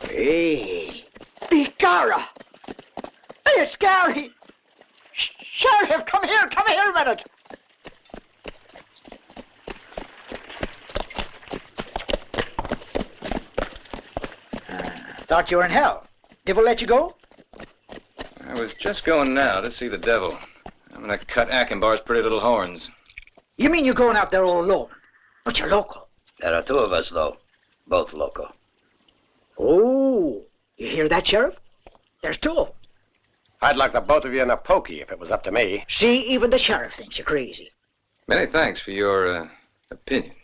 Hey, Bicara! Hey, it's Gary! Sheriff, come here a minute! Thought you were in hell. Devil let you go?
I was just going now to see the devil. I'm gonna cut Achenbar's pretty little horns.
You mean you're going out there all alone? But you're local.
There are two of us, though. Both local.
Oh, you hear that, Sheriff? There's two of them.
I'd like the both of you in a pokey if it was up to me.
See, even the sheriff thinks you're crazy.
Many thanks for your opinion.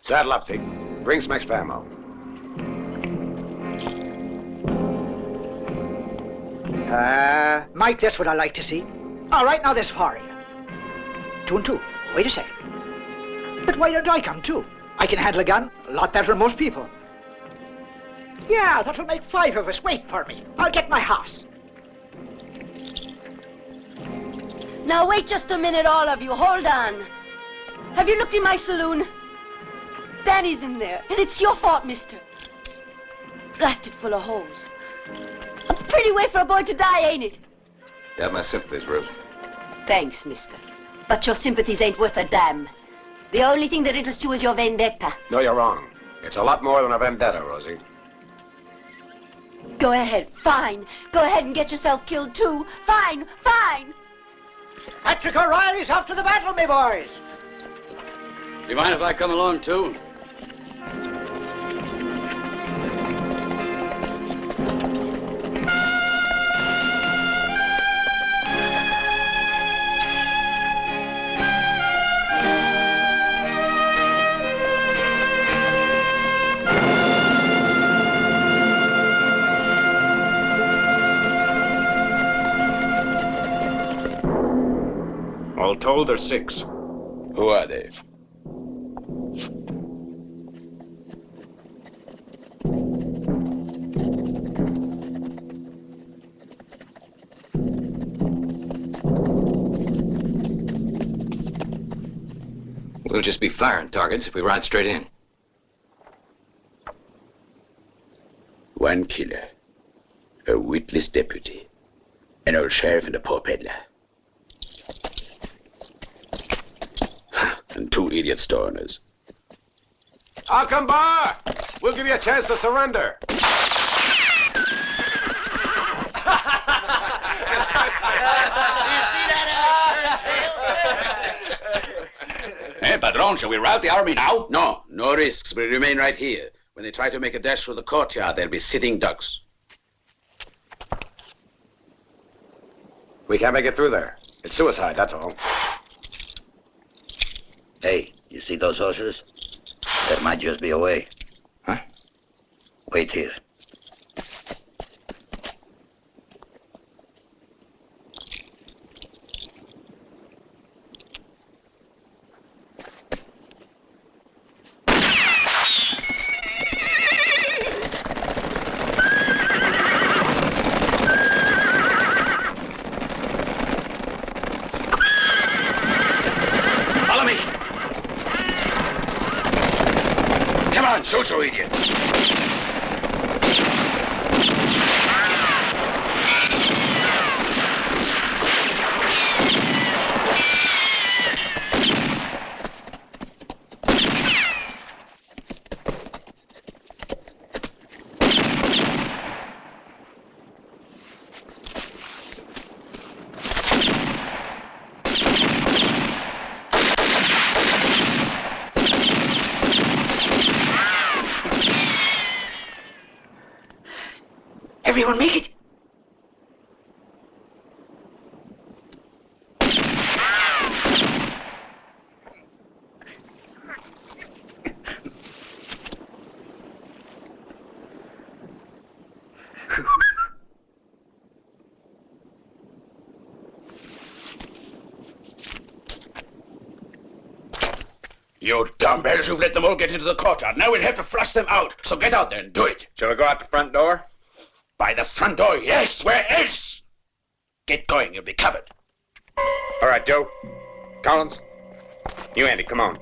Saddle up, Zeke. Bring some extra ammo.
Mike, that's what I like to see. All right, now this far here. 2 and 2. Wait a second. But why don't I come too? I can handle a gun a lot better than most people. Yeah, that'll make 5 of us. Wait for me. I'll get my horse.
Now wait just a minute, all of you. Hold on. Have you looked in my saloon? Danny's in there, and it's your fault, mister. Blasted full of holes. A pretty way for a boy to die, ain't it?
You have my sympathies, Rosie.
Thanks, mister. But your sympathies ain't worth a damn. The only thing that interests you is your vendetta.
No, you're wrong. It's a lot more than a vendetta, Rosie.
Go ahead, fine. Go ahead and get yourself killed, too. Fine, fine.
Patrick O'Reilly's off to the battle, me boys.
Do you mind if I come along, too?
All told, there's 6.
Who are they?
We'll just be firing targets if we ride straight in.
1 killer, a witless deputy, an old sheriff and a poor peddler. And 2 idiot store owners.
Achenbar! We'll give you a chance to surrender.
Hey, Padron, shall we rout the army now? No, no risks. We remain right here. When they try to make a dash through the courtyard, they'll be sitting ducks.
We can't make it through there. It's suicide, that's all.
Hey, you see those horses? There might just be a way.
Huh?
Wait here.
So, idiot.
everyone make it?
You dumbbells, you've let them all get into the courtyard. Now we'll have to flush them out. So get out there and do it.
Shall we go out the front door?
By the front door, yes. Where else? Get going. You'll be covered.
All right, Joe. Collins. You, Andy, come on.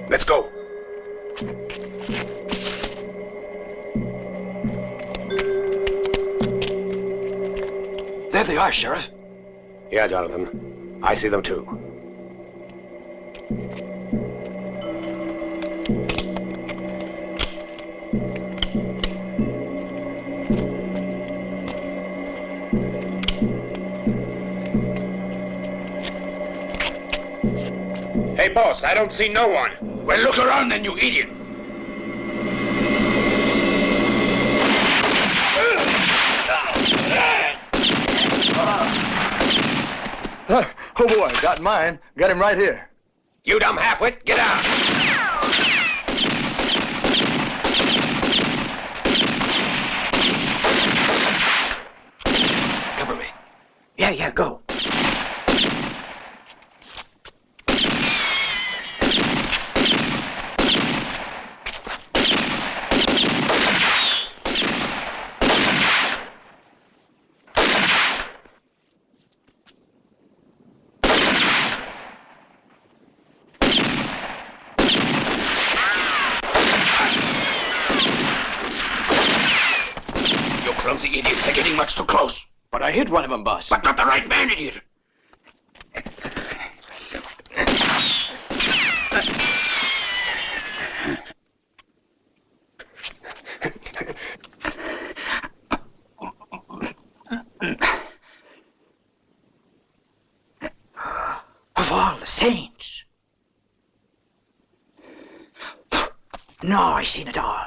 Let's go.
There they are, Sheriff.
Yeah, Jonathan. I see them too. Hey, boss, I don't see no one.
Well, look around then, you idiot.
Oh boy, got mine. Got him right here.
You dumb halfwit, get out.
Cover me.
Yeah, go.
You clumsy idiots, they're getting much too close.
But I hit one of them, boss.
But not the right man, idiot.
Of all the saints. No, I seen it all.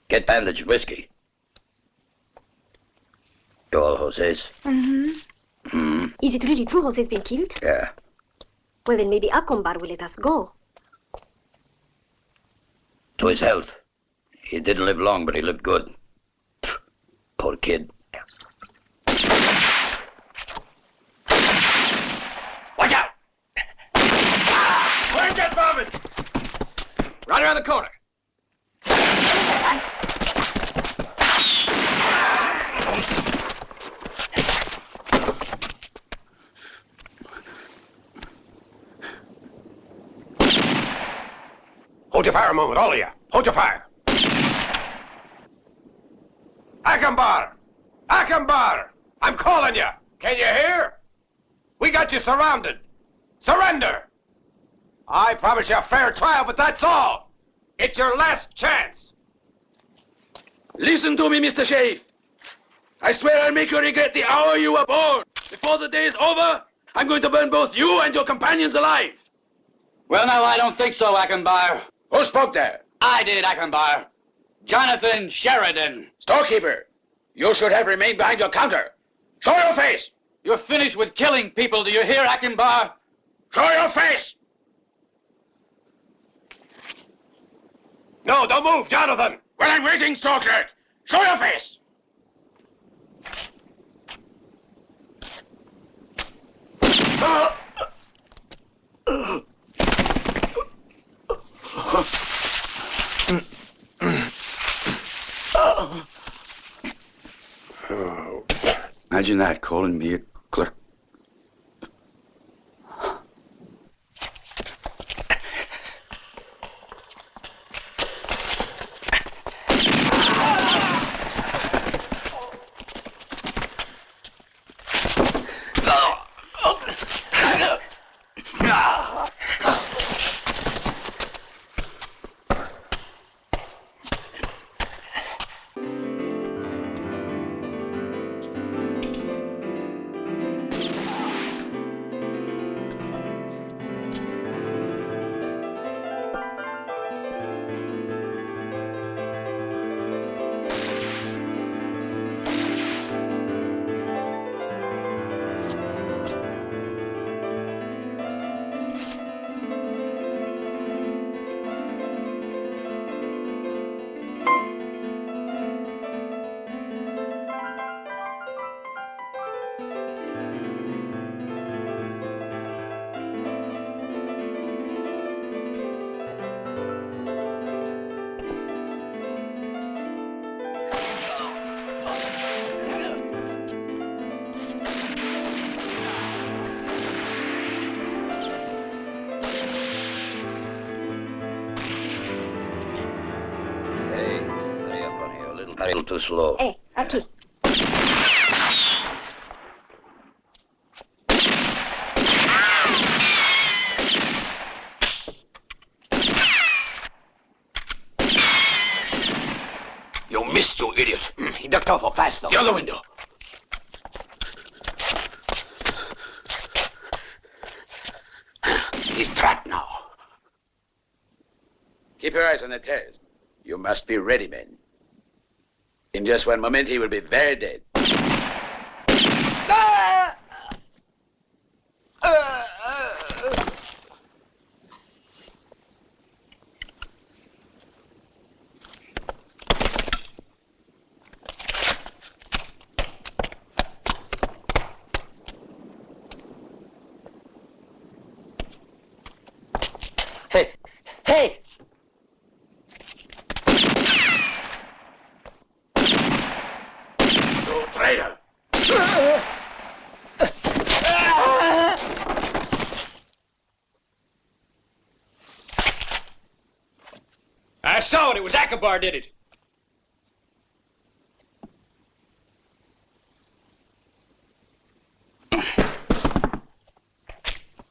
Get bandaged whiskey. You all Jose's?
Mm-hmm. Is it really true Jose's been killed?
Yeah.
Well, then maybe Acombar will let us go.
To his health. He didn't live long, but he lived good. Poor kid. Watch out!
Where's that Marvin?
Right around the corner.
Hold your fire a moment, all of you. Hold your fire. Acombar! Acombar! I'm calling you. Can you hear? We got you surrounded. Surrender! I promise you a fair trial, but that's all. It's your last chance.
Listen to me, Mr. Sheriff. I swear I'll make you regret the hour you were born. Before the day is over, I'm going to burn both you and your companions alive.
Well, no, I don't think so, Ackenbar.
Who spoke there?
I did, Ackenbar. Jonathan Sheridan.
Storekeeper, you should have remained behind your counter. Show your face!
You're finished with killing people, do you hear, Ackenbar?
Show your face!
No, don't move, Jonathan.
Well, I'm waiting, store clerk. Show your face.
Imagine that, calling me a clerk.
A little too slow.
Aquí.
You missed, you idiot.
He ducked awful fast, though.
The other window. He's trapped now.
Keep your eyes on the terrace. You must be ready, men. In just one moment, he will be very dead.
Hey! Hey!
You traitor!
I saw it. It was Akbar did it.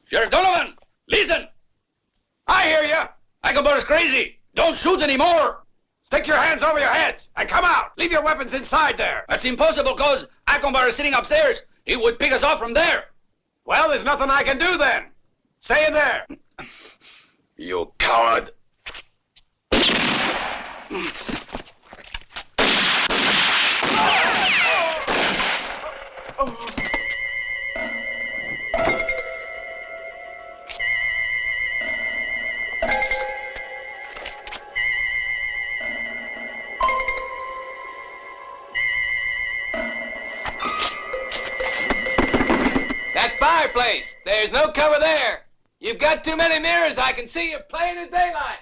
Sheriff Donovan, listen!
I hear you.
Akbar is crazy. Don't shoot anymore.
Stick your hands over your heads and come out. Leave your weapons inside there.
That's impossible, cause Akbar is sitting upstairs. He would pick us off from there.
Well, there's nothing I can do then. Stay in there.
You coward.
That fireplace. There's no cover there. You've got too many mirrors. I can see you plain as daylight.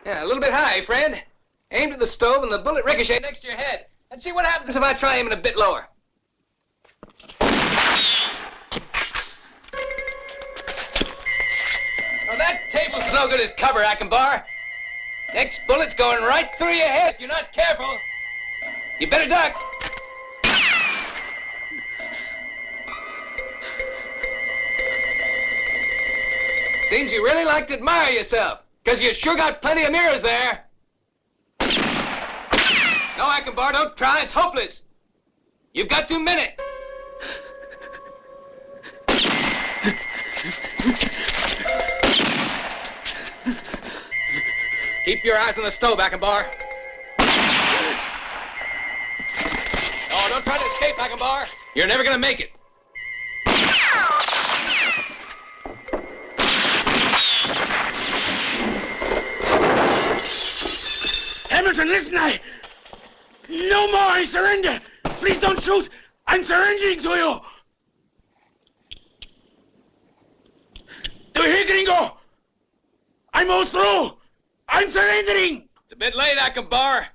Yeah, a little bit high, friend. Aimed at the stove and the bullet ricocheted next to your head. Let's see what happens if I try aiming a bit lower. Oh, that table's no good as cover, Akbar. Next bullet's going right through your head if you're not careful. You better duck. Seems you really like to admire yourself, because you sure got plenty of mirrors there. No, Akbar, don't try. It's hopeless. You've got too many. Keep your eyes on the stove, Akbar. No, don't try to escape, Akbar. You're never gonna make it.
Hamilton, listen, No more, I surrender! Please don't shoot! I'm surrendering to you! Do you hear, Gringo? I'm all through! I'm surrendering!
It's a bit late, Akbar.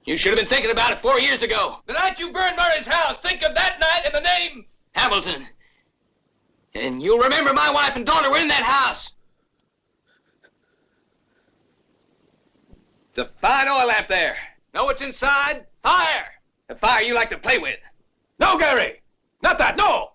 You should have been thinking about it 4 years ago. The night you burned Murray's house, think of that night and the name Hamilton. And you'll remember my wife and daughter were in that house. It's a fine oil lamp there. Know what's inside? Fire! The fire you like to play with.
No, Gary! Not that, no!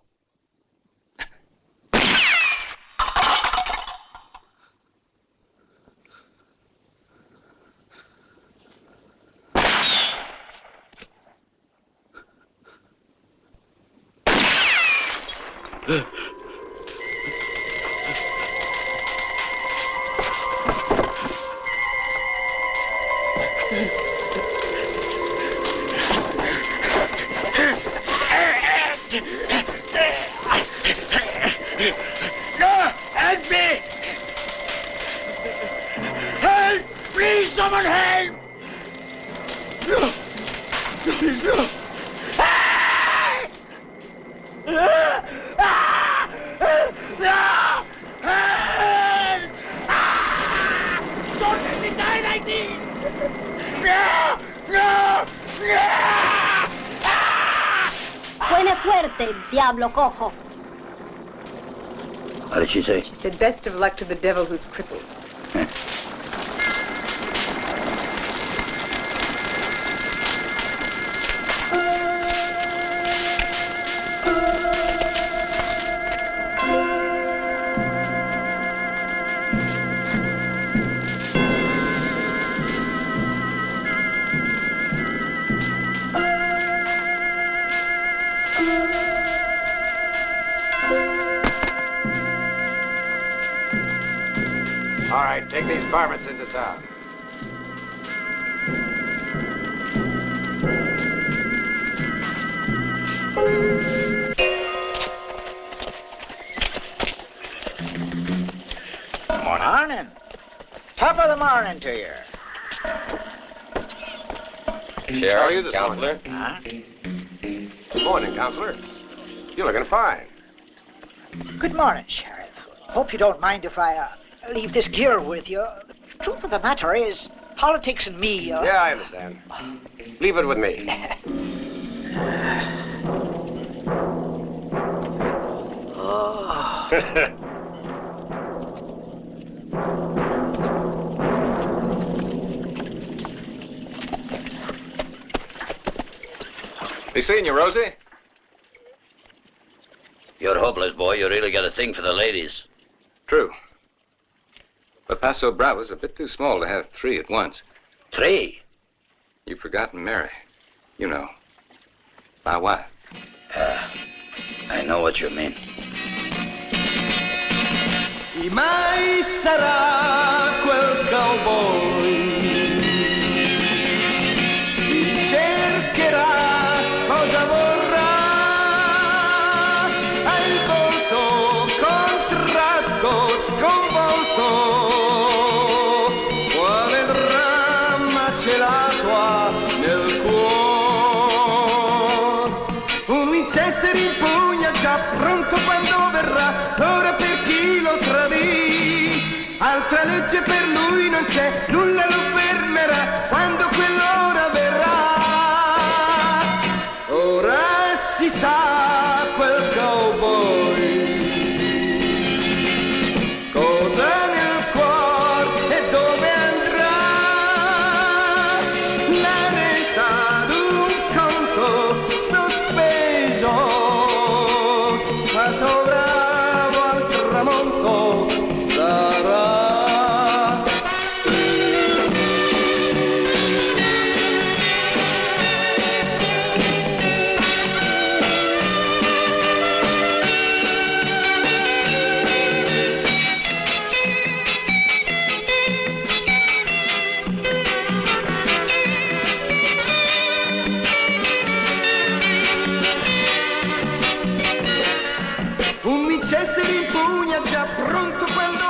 No! Help me! Help! Please, someone help! No! Please, no! No! Help! Don't let me die like this! No! No! No!
Buena suerte, diablo cojo.
What did she say?
She said, best of luck to the devil who's crippled.
All right, take these varmints into town.
Morning. Top of the morning to you.
Sheriff, how are you this
Counselor?
morning? Good morning, Counselor. You're looking fine.
Good morning, Sheriff. Hope you don't mind if I leave this gear with you. The truth of the matter is, politics and me...
Yeah, I understand. Leave it with me.
Oh.
Be seeing you, Rosie?
You're hopeless, boy. You really got a thing for the ladies.
True. But Paso Bravo's a bit too small to have 3 at once.
3?
You've forgotten Mary. You know. My wife.
I know what you mean.
Chi mai sarà quel cowboy? Chi cercherà cosa vorrà? Ha il volto contratto, sconvolto. Quale dramma celato ha nel cuore? Un Winchester in pugna già pronto quando verrà. Ora per chi lo tradì, altra legge per lui non c'è, nulla lo fermerà quando quell'ora verrà. Ora si sa quel cowboy cosa nel cuore e dove andrà. La resa d'un conto sospeso ma sovravo al tramonto sarà. Un Winchester in pugna già pronto quando